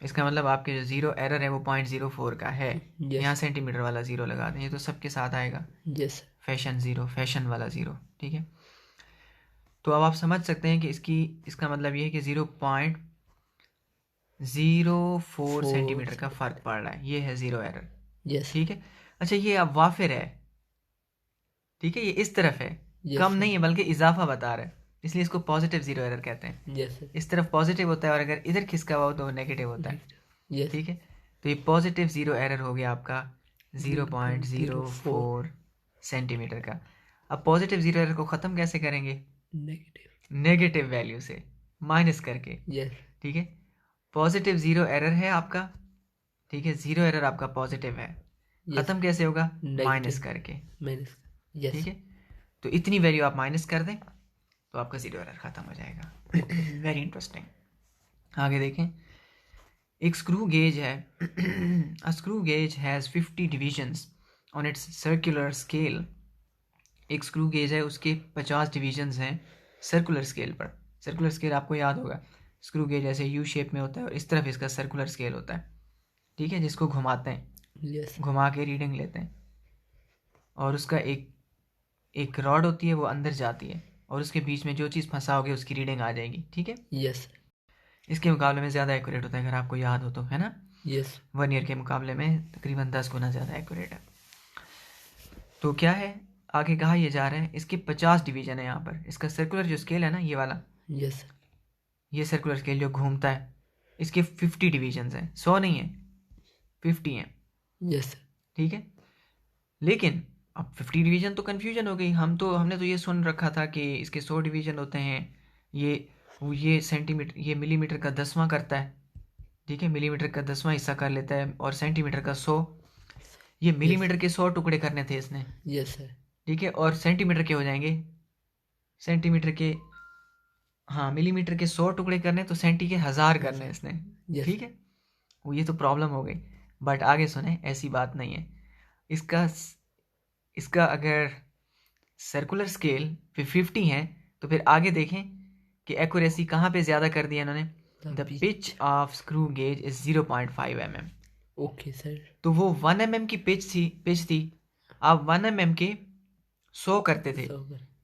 Speaker 1: इसका मतलब आपके जो ज़ीरो एरर है वो 0.04 का है। यहाँ सेंटीमीटर वाला ज़ीरो लगा दें, ये तो सबके साथ आएगा।
Speaker 2: यस।
Speaker 1: फैशन ज़ीरो, फैशन वाला ज़ीरो। ठीक है, तो अब आप समझ सकते हैं कि इसका मतलब ये है कि 0.04 सेंटीमीटर का फ़र्क पड़ रहा है, ये है ज़ीरो एरर।
Speaker 2: यस।
Speaker 1: ठीक है, अच्छा ये अब वाफिर है। ठीक है, ये इस तरफ है, कम नहीं है बल्कि इजाफा बता रहा है, इसलिए इसको पॉजिटिव ज़ीरो एरर कहते हैं।
Speaker 2: यस।
Speaker 1: इस तरफ पॉजिटिव होता है और अगर इधर खिसका हुआ हो तो नेगेटिव होता है।
Speaker 2: यस।
Speaker 1: ठीक है, तो ये पॉजिटिव ज़ीरो एरर हो गया आपका 0.04 सेंटीमीटर का। अब पॉजिटिव ज़ीरो एरर को ख़त्म कैसे करेंगे, नेगेटिव वैल्यू से माइनस करके।
Speaker 2: यस।
Speaker 1: ठीक है, पॉजिटिव ज़ीरो एरर है आपका। ठीक है, ज़ीरो एरर आपका पॉजिटिव है, ख़त्म कैसे होगा, माइनस करके।
Speaker 2: माइनस। यस।
Speaker 1: ठीक है, तो इतनी वैल्यू आप माइनस कर दें तो आपका ज़ीरो एरर ख़त्म हो जाएगा। Very interesting. आगे देखें, एक स्क्रू गेज है। A screw gauge has 50 divisions on it's circular scale. एक स्क्रू गेज है, उसके 50 डिविजन्स हैं सर्कुलर स्केल पर। सर्कुलर स्केल आपको याद होगा, स्क्रू गेज ऐसे यू शेप में होता है और इस तरफ इसका सर्कुलर स्केल होता है। ठीक है, जिसको घुमाते हैं,
Speaker 2: यस।
Speaker 1: घुमा के रीडिंग लेते हैं, और उसका एक रॉड होती है वो अंदर जाती है और उसके बीच में जो चीज़ फंसाओगे उसकी रीडिंग आ जाएगी। ठीक है,
Speaker 2: यस।
Speaker 1: इसके मुकाबले में ज़्यादा एक्यूरेट होता है, अगर आपको याद हो तो, है ना।
Speaker 2: यस।
Speaker 1: वर्नियर के मुकाबले में तकरीबन 10 गुना ज़्यादा एक्यूरेट है। तो क्या है, आगे कहा यह जा रहा है इसके 50 डिवीजन है यहाँ पर। इसका सर्कुलर जो स्केल है ना, ये वाला,
Speaker 2: यस।
Speaker 1: ये सर्कुलर स्केल जो घूमता है, इसके 50 डिवीजन्स हैं, 100 नहीं है, 50 हैं।
Speaker 2: Yes sir.
Speaker 1: ठीक है, लेकिन अब 50 डिवीजन तो कन्फ्यूजन हो गई। हमने तो ये सुन रखा था कि इसके 100 डिवीजन होते हैं। ये सेंटीमीटर, ये मिलीमीटर का 10वां करता है। ठीक है, मिलीमीटर का 10वां हिस्सा कर लेता है, और सेंटीमीटर का 100। ये मिलीमीटर के 100 टुकड़े करने थे इसने।
Speaker 2: Yes sir.
Speaker 1: ठीक है, और सेंटीमीटर के हो जाएंगे, सेंटीमीटर के, हाँ मिलीमीटर के 100 टुकड़े करने, तो सेंटी के 1000 करने हैं इसने।
Speaker 2: यस।
Speaker 1: ठीक है, वो ये तो प्रॉब्लम हो गई। बट आगे सुने, ऐसी बात नहीं है। इसका इसका अगर सर्कुलर स्केल पे 50 है, तो फिर आगे देखें कि एक्यूरेसी कहाँ पे ज़्यादा कर दिया इन्होंने। The pitch of screw gauge is 0.5 mm।
Speaker 2: Okay sir.
Speaker 1: तो वो 1 mm की पिच थी। आप 1 mm के 100 करते थे,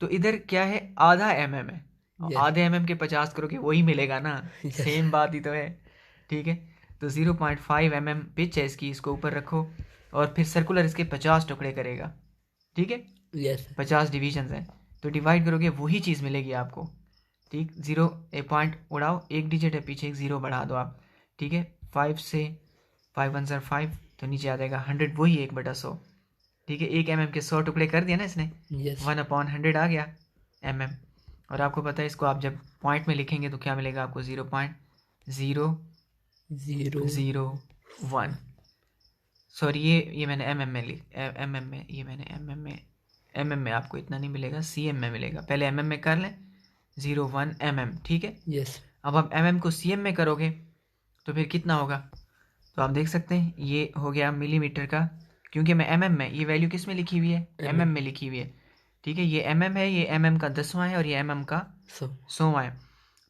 Speaker 1: तो इधर क्या है, आधा mm है।
Speaker 2: Yes.
Speaker 1: आधे mm के 50 करोगे, वही मिलेगा ना।
Speaker 2: Yes.
Speaker 1: सेम बात ही तो है। ठीक है, तो 0.5 mm पिच है इसकी, इसको ऊपर रखो, और फिर सर्कुलर इसके 50 टुकड़े करेगा। ठीक है,
Speaker 2: यस।
Speaker 1: 50 डिवीजन्स हैं, तो डिवाइड करोगे वही चीज़ मिलेगी आपको। ठीक, जीरो एक पॉइंट उड़ाओ, एक डिजिट है पीछे, एक ज़ीरो बढ़ा दो आप। ठीक है, 5 से 5 1 ज़र 5, तो नीचे आ जाएगा 100, वही 1/100। ठीक है, 1 mm के 100 टुकड़े कर दिया ना इसने।
Speaker 2: यस।
Speaker 1: 1/100 आ गया mm। और आपको पता है, इसको आप जब पॉइंट में लिखेंगे तो क्या मिलेगा आपको, 0.001। सॉरी, ये मैंने mm में mm में, ये मैंने mm में आपको इतना नहीं मिलेगा, cm में मिलेगा। पहले mm में कर लें, 0.1 mm। ठीक है,
Speaker 2: यस।
Speaker 1: अब आप mm को cm में करोगे तो फिर कितना होगा, तो आप देख सकते हैं ये हो गया मिलीमीटर का, क्योंकि मैं mm में, ये वैल्यू किस में लिखी हुई है, mm में लिखी हुई है। ठीक है, ये mm है, ये mm का 10वां है, और ये mm का 100वां है।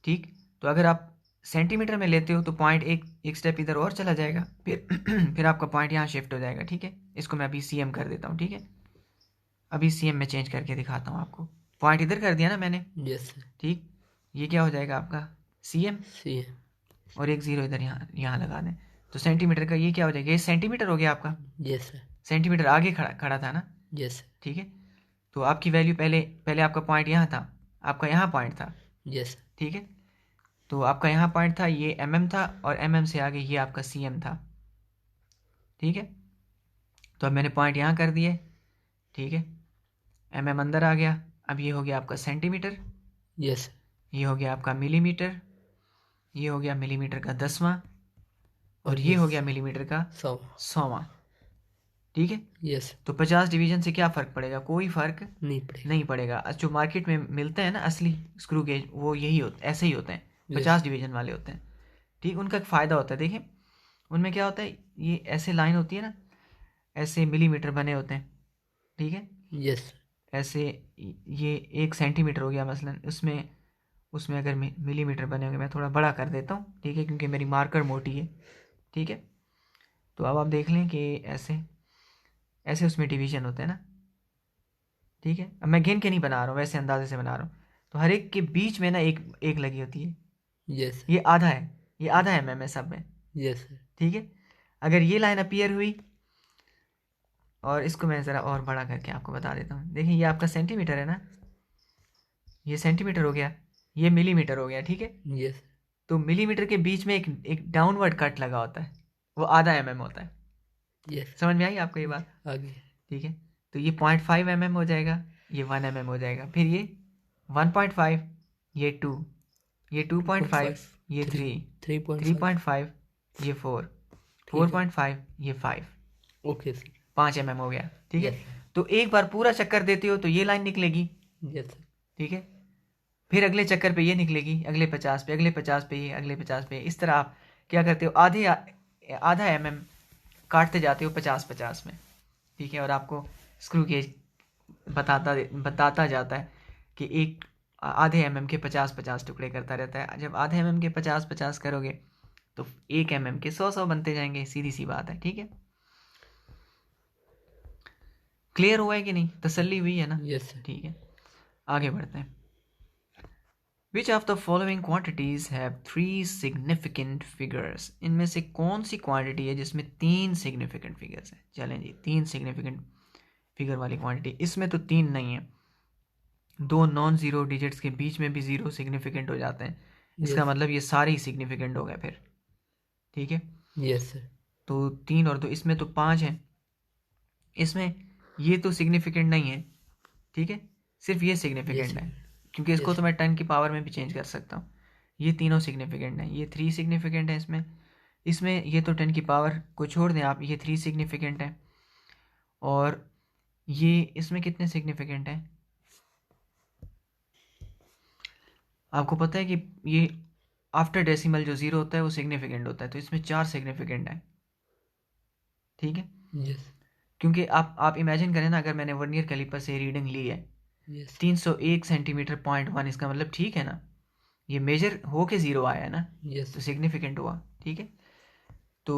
Speaker 1: ठीक, तो अगर आप सेंटीमीटर में लेते हो तो पॉइंट एक स्टेप इधर और चला जाएगा, फिर फिर आपका पॉइंट यहाँ शिफ्ट हो जाएगा। ठीक है, इसको मैं अभी cm कर देता हूँ। ठीक है, अभी cm में चेंज करके दिखाता हूँ आपको। पॉइंट इधर कर दिया ना मैंने।
Speaker 2: यस।
Speaker 1: ठीक, ये क्या हो जाएगा आपका, cm, और एक ज़ीरो इधर यहाँ लगा दें, तो सेंटीमीटर का ये क्या हो जाएगा, ये सेंटीमीटर हो गया आपका।
Speaker 2: Yes sir.
Speaker 1: सेंटीमीटर आगे खड़ा था ना।
Speaker 2: यस।
Speaker 1: ठीक है, तो आपकी वैल्यू पहले आपका पॉइंट यहाँ था, आपका यहाँ पॉइंट था।
Speaker 2: यस।
Speaker 1: ठीक है, तो आपका यहाँ पॉइंट था, ये mm था, और mm से आगे ये आपका cm था। ठीक है, तो अब मैंने पॉइंट यहाँ कर दिए। ठीक है, mm अंदर आ गया। अब ये हो गया आपका सेंटीमीटर,
Speaker 2: यस।
Speaker 1: ये हो गया आपका मिलीमीटर, ये हो गया मिलीमीटर का 10वां, और ये हो गया मिलीमीटर का 100वां। ठीक है,
Speaker 2: यस।
Speaker 1: तो 50 डिवीजन से क्या फ़र्क पड़ेगा, कोई फ़र्क
Speaker 2: नहीं
Speaker 1: पड़ेगा। जो मार्केट में मिलते हैं ना असली स्क्रू गेज, वो यही होते, ऐसे ही होते हैं, 50 डिवीजन वाले होते हैं। ठीक, उनका एक फ़ायदा होता है, देखें उनमें क्या होता है, ये ऐसे लाइन होती है ना, ऐसे मिलीमीटर बने होते हैं। ठीक है,
Speaker 2: यस।
Speaker 1: ऐसे, ये 1 सेंटीमीटर हो गया मसलन, उसमें अगर मिलीमीटर बने होंगे, मैं थोड़ा बड़ा कर देता हूँ। ठीक है, क्योंकि मेरी मार्कर मोटी है। ठीक है, तो अब आप देख लें कि ऐसे उसमें डिवीजन होते हैं ना। ठीक है, अब मैं गिन के नहीं बना रहा हूँ, वैसे अंदाजे से बना रहा हूँ। तो हर एक के बीच में ना एक लगी होती है।
Speaker 2: यस।
Speaker 1: ये आधा है, ये आधा mm है सब में।
Speaker 2: यस।
Speaker 1: ठीक है, अगर ये लाइन अपीयर हुई, और इसको मैं ज़रा और बड़ा करके आपको बता देता हूँ। देखिए, ये आपका सेंटीमीटर है ना, ये सेंटीमीटर हो गया, ये मिलीमीटर हो गया। ठीक है,
Speaker 2: यस।
Speaker 1: तो मिलीमीटर के बीच में एक डाउनवर्ड कट लगा होता है, वो आधा mm होता है।
Speaker 2: यस।
Speaker 1: समझ में आई आपको ये बात?
Speaker 2: आगे।
Speaker 1: ठीक है, तो ये 0.5 mm हो जाएगा, ये 1 mm हो जाएगा, फिर ये 1.5, ये 2, ये 2.5, ये 3.5, ये 4, 4.5, ये 5।
Speaker 2: Okay sir.
Speaker 1: 5 mm हो गया। ठीक है, तो एक बार पूरा चक्कर देते हो तो ये लाइन निकलेगी।
Speaker 2: यस।
Speaker 1: ठीक है, फिर अगले चक्कर पे ये निकलेगी, अगले 50 पे, अगले 50 पे ये, अगले 50 पे। इस तरह आप क्या करते हो, आधा mm काटते जाते हो 50-50 में। ठीक है, और आपको स्क्रू गेज बताता जाता है कि एक आधे mm के 50-50 टुकड़े करता रहता है। जब आधे mm के 50-50 करोगे तो 1 mm के 100-100 बनते जाएंगे, सीधी सी बात है। ठीक है, क्लियर हुआ है कि नहीं, तसल्ली हुई है ना?
Speaker 2: यस।
Speaker 1: ठीक है, आगे बढ़ते हैं। Which of the following quantities have 3 significant figures? इनमें से कौन सी क्वांटिटी है जिसमें 3 significant figures हैं? चलें जी, 3 significant figure वाली क्वांटिटी। इसमें तो 3 नहीं है, 2 नॉन ज़ीरो डिजिट्स के बीच में भी 0 सिग्निफिकेंट हो जाते हैं, इसका
Speaker 2: Yes.
Speaker 1: मतलब ये सारे ही सिग्निफिकेंट हो गए फिर, ठीक है।
Speaker 2: Yes, sir.
Speaker 1: तो 3 और 2, इसमें तो 5 है, इसमें ये तो सिग्निफिकेंट नहीं है, ठीक है, सिर्फ ये
Speaker 2: Yes,
Speaker 1: सिग्निफिकेंट
Speaker 2: sir.
Speaker 1: है, क्योंकि इसको
Speaker 2: Yes.
Speaker 1: तो मैं 10 की पावर में भी चेंज कर सकता हूँ। ये तीनों सिग्निफिकेंट हैं, ये 3 सिग्निफिकेंट है इसमें, इसमें ये तो 10 की पावर को छोड़ दें आप, ये 3 सिग्निफिकेंट है, और ये इसमें कितने सिग्निफिकेंट हैं आपको पता है कि ये आफ्टर डेसिमल जो 0 होता है वो सिग्निफिकेंट होता है, तो इसमें 4 सिग्निफिकेंट है, ठीक है।
Speaker 2: Yes.
Speaker 1: क्योंकि आप इमेजिन करें ना, अगर मैंने वर्नियर कैलिपर से रीडिंग ली है
Speaker 2: Yes.
Speaker 1: 301 सेंटीमीटर .1, इसका मतलब ठीक है ना, ये मेजर हो के 0 आया है ना,
Speaker 2: Yes.
Speaker 1: तो सिग्निफिकेंट हुआ, ठीक है। तो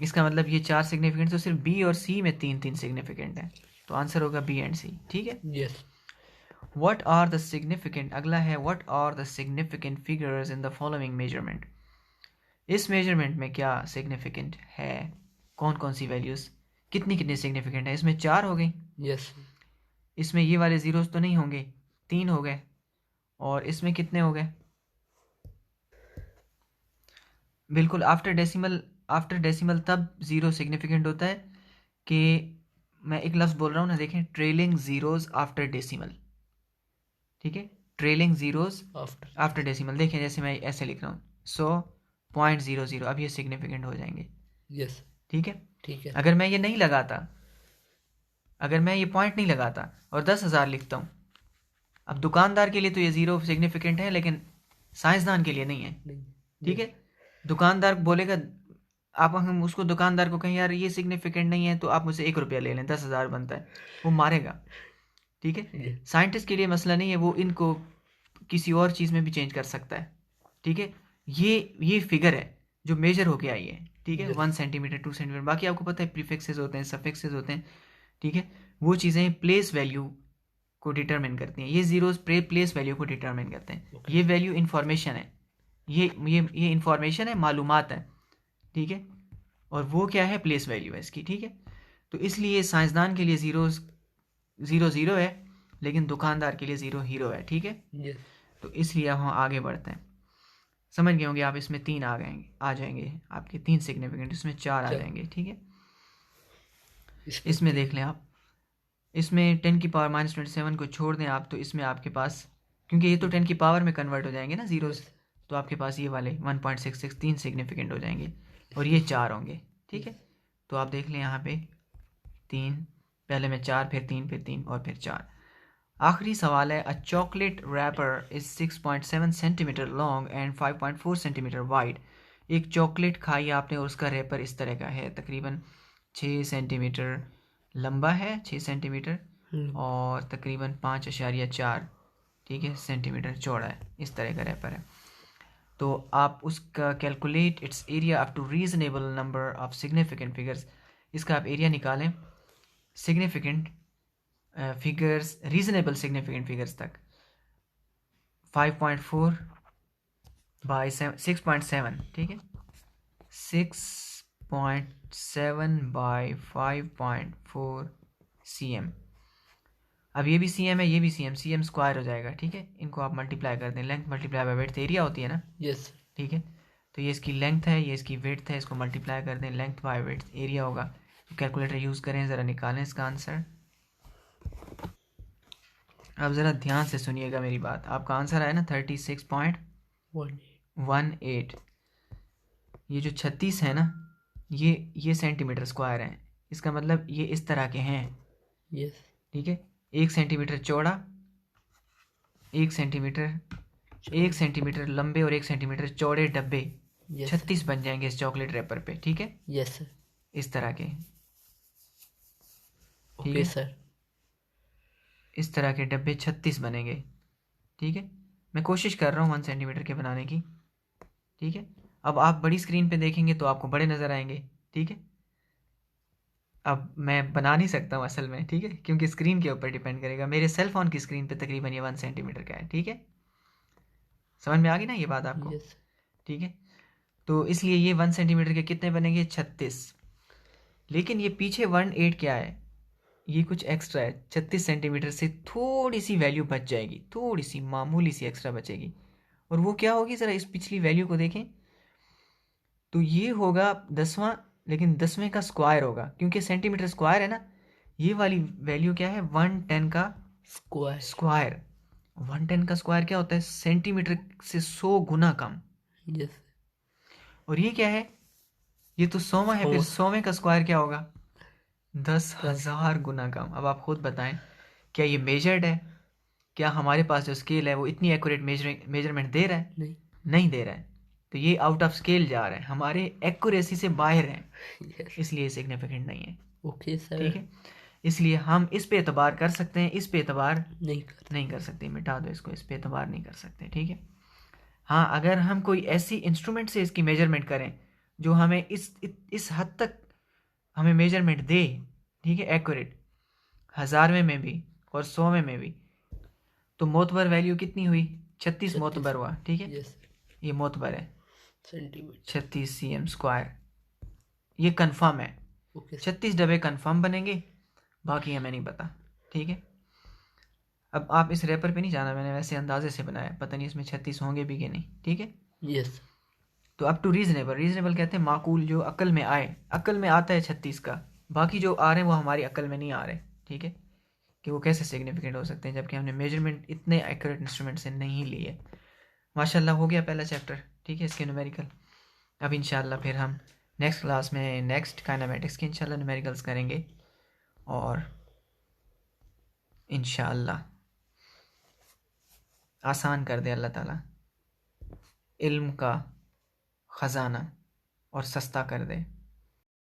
Speaker 1: इसका मतलब ये 4 सिग्निफिकेंट, तो सिर्फ बी और सी में 3 सिग्निफिकेंट है, तो आंसर होगा बी एंड सी, ठीक है।
Speaker 2: Yes.
Speaker 1: What are the significant, अगला है what are the significant figures in the following measurement. इस मेजरमेंट में क्या सिग्निफिकेंट है, कौन कौन सी वैल्यूज कितनी कितनी सिग्निफिकेंट है, इसमें 4 हो गई,
Speaker 2: Yes.
Speaker 1: इसमें ये वाले जीरोस तो नहीं होंगे, 3 हो गए, और इसमें कितने हो गए, बिल्कुल आफ्टर डेसिमल तब 0 सिग्निफिकेंट होता है कि मैं एक लफ्ज़ बोल रहा हूँ ना, देखें, ट्रेलिंग जीरोस आफ्टर डेसिमल, ठीक है, trailing zeros
Speaker 2: After.
Speaker 1: After decimal, देखें जैसे मैं ऐसे लिख रहा हूँ 100.00, अब ये सिग्निफिकेंट हो जाएंगे,
Speaker 2: Yes.
Speaker 1: ठीक है।
Speaker 2: ठीक है।
Speaker 1: अगर मैं ये नहीं लगाता, अगर मैं ये पॉइंट नहीं लगाता और 10,000 लिखता हूँ, अब दुकानदार के लिए तो ये 0 सिग्निफिकेंट है, लेकिन साइंसदान के लिए नहीं है,
Speaker 2: नहीं।
Speaker 1: ठीक है। दुकानदार बोलेगा, आप हम उसको दुकानदार को कहें यार ये सिग्निफिकेंट नहीं है, तो आप मुझसे 1 रुपया ले लें, 10,000 बनता है, वो मारेगा, ठीक है।
Speaker 2: Yes.
Speaker 1: साइंटिस्ट के लिए मसला नहीं है, वो इनको किसी और चीज़ में भी चेंज कर सकता है, ठीक है। ये फिगर है जो मेजर होके आई है, ठीक है,
Speaker 2: Yes.
Speaker 1: 1 सेंटीमीटर 2 सेंटीमीटर, बाकी आपको पता है प्रीफिक्सेस होते हैं, सफिक्सेस होते हैं, ठीक है, वो चीज़ें प्लेस वैल्यू को डिटरमिन करती हैं, ये जीरोस प्लेस वैल्यू को डिटरमिन करते हैं,
Speaker 2: Okay.
Speaker 1: ये वैल्यू इंफॉर्मेशन है, ये इंफॉर्मेशन है, मालूमात है, ठीक है, और वो क्या है, प्लेस वैल्यू है इसकी, ठीक है। तो इसलिए साइंसदान के लिए ज़ीरो ज़ीरो है, लेकिन दुकानदार के लिए 0 हीरो है, ठीक है।
Speaker 2: Yes.
Speaker 1: तो इसलिए अब हम आगे बढ़ते हैं, समझ गए होंगे आप, इसमें 3 आ जाएंगे आपके 3 सिग्निफिकेंट, इसमें 4 आ जाएंगे, ठीक है। इसमें देख लें आप, इसमें 10 की पावर -27 को छोड़ दें आप, तो इसमें आपके पास, क्योंकि ये तो 10 की पावर में कन्वर्ट हो जाएंगे ना जीरोस,
Speaker 2: Yes.
Speaker 1: तो आपके पास ये वाले 1.66 3 सिग्निफिकेंट हो जाएंगे, और ये 4 होंगे, ठीक है। तो आप देख लें यहाँ पे 3, पहले में 4, फिर 3, फिर 3 और फिर 4। आखिरी सवाल है, a chocolate wrapper is 6.7 centimetre long and 5.4 centimetre wide. एक चॉकलेट खाई आपने और उसका रैपर इस तरह का है, तकरीबन 6 सेंटीमीटर लंबा है, 6 सेंटीमीटर, और तकरीबन 5.4, ठीक है, सेंटीमीटर चौड़ा है, इस तरह का रैपर है। तो आप उसका calculate its area up to reasonable number of significant figures, इसका आप एरिया निकालें significant figures, reasonable significant figures तक, 5.4 बाई 6.7, ठीक है, 6.7 बाई 5.4 cm। अब ये भी cm है, ये भी cm स्क्वायर हो जाएगा, ठीक है, इनको आप मल्टीप्लाई कर दें, length multiply by width area होती है ना,
Speaker 2: Yes.
Speaker 1: ठीक है। तो ये इसकी लेंथ है, ये इसकी विड्थ है, इसको मल्टीप्लाई कर दें, लेंथ बाय विड्थ एरिया होगा। तो कैलकुलेटर यूज़ करें, ज़रा निकालें इसका आंसर। अब ज़रा ध्यान से सुनिएगा मेरी बात, आपका आंसर आया ना 36.18। ये जो 36 है ना, ये सेंटीमीटर स्क्वायर है, इसका मतलब ये इस तरह के हैं,
Speaker 2: Yes.
Speaker 1: ठीक है, 1 सेंटीमीटर चौड़ा, 1 सेंटीमीटर लंबे और 1 सेंटीमीटर चौड़े डब्बे,
Speaker 2: Yes.
Speaker 1: 36 बन जाएंगे इस चॉकलेट रैपर पे, ठीक है,
Speaker 2: Yes, sir.
Speaker 1: इस तरह के, ठीक
Speaker 2: Okay,
Speaker 1: है,
Speaker 2: sir.
Speaker 1: इस तरह के डब्बे 36 बनेंगे, ठीक है। मैं कोशिश कर रहा हूँ 1 सेंटीमीटर के बनाने की, ठीक है। अब आप बड़ी स्क्रीन पे देखेंगे तो आपको बड़े नज़र आएंगे, ठीक है। अब मैं बना नहीं सकता हूँ असल में, ठीक है, क्योंकि स्क्रीन के ऊपर डिपेंड करेगा, मेरे सेल फोन की स्क्रीन पे तकरीबन ये 1 सेंटीमीटर का है, ठीक है, समझ में आ गई ना ये बात आपको,
Speaker 2: Yes.
Speaker 1: ठीक है। तो इसलिए ये 1 सेंटीमीटर के कितने बनेंगे, 36, लेकिन ये पीछे 18 क्या है, ये कुछ एक्स्ट्रा है, 36 सेंटीमीटर से थोड़ी सी वैल्यू बच जाएगी, थोड़ी सी मामूली सी एक्स्ट्रा बचेगी, और वो क्या होगी, ज़रा इस पिछली वैल्यू को देखें, तो ये होगा 10वां, लेकिन 10वें का स्क्वायर होगा क्योंकि सेंटीमीटर स्क्वायर है ना। ये वाली वैल्यू क्या है, 110 का
Speaker 2: स्क्वायर।
Speaker 1: स्क्वायर। 110 का स्क्वायर क्या होता है, सेंटीमीटर से 100 गुना कम।
Speaker 2: यस।
Speaker 1: और ये क्या है, ये तो 100वां है, फिर 100वें का स्क्वायर क्या होगा, 10,000 गुना कम। अब आप खुद बताएं, क्या ये मेजर्ड है, क्या हमारे पास जो स्केल है वो इतनी एक्यूरेट मेजरमेंट दे रहा है,
Speaker 2: नहीं।
Speaker 1: नहीं दे रहा है। तो ये आउट ऑफ स्केल जा रहा है, हमारे एक्यूरेसी से बाहर है,
Speaker 2: यस।
Speaker 1: इसलिए सिग्निफिकेंट नहीं है।
Speaker 2: Okay sir.
Speaker 1: ठीक है, इसलिए हम इस पे एतबार कर सकते हैं, इस पे एतबार
Speaker 2: नहीं
Speaker 1: कर सकते। मिटा दो इसको, इस पे एतबार नहीं कर सकते। ठीक है, हाँ अगर हम कोई ऐसी इंस्ट्रूमेंट से इसकी मेजरमेंट करें जो हमें इस हद तक हमें मेजरमेंट दे, ठीक है, एक्यूरेट, 1000वें में भी और 100वें में भी, तो मोतबर वैल्यू कितनी हुई, 36 मोतबर हुआ। ठीक है,
Speaker 2: यस।
Speaker 1: ये मोतबर है,
Speaker 2: सेंटीमीटर।
Speaker 1: 36 cm स्क्वायर, ये कंफर्म है।
Speaker 2: ओके।
Speaker 1: 36 डब्बे कंफर्म बनेंगे, बाकी हमें नहीं पता। ठीक है, अब आप इस रेपर पे नहीं जाना, मैंने वैसे अंदाजे से बनाया, पता नहीं इसमें 36 होंगे भी कि नहीं। ठीक है,
Speaker 2: यस।
Speaker 1: तो अप टू रीजनेबल, रीजनेबल कहते हैं माकूल, जो अकल में आए। अकल में आता है 36 का, बाकी जो आ रहे हैं वो हमारी अकल में नहीं आ रहे। ठीक है, कि वो कैसे सिग्निफिकेंट हो सकते हैं जबकि हमने मेजरमेंट इतने एक्यूरेट इंस्ट्रूमेंट से नहीं ली है। माशाल्लाह हो गया पहला चैप्टर। ठीक है, इसके न्यूमेरिकल। अब इंशाल्लाह फिर हम नेक्स्ट क्लास में नेक्स्ट काइनेमेटिक्स के इंशाल्लाह न्यूमेरिकल्स करेंगे, और इंशाल्लाह आसान कर दे अल्लाह ताला इल्म का ख़जाना और सस्ता कर दे।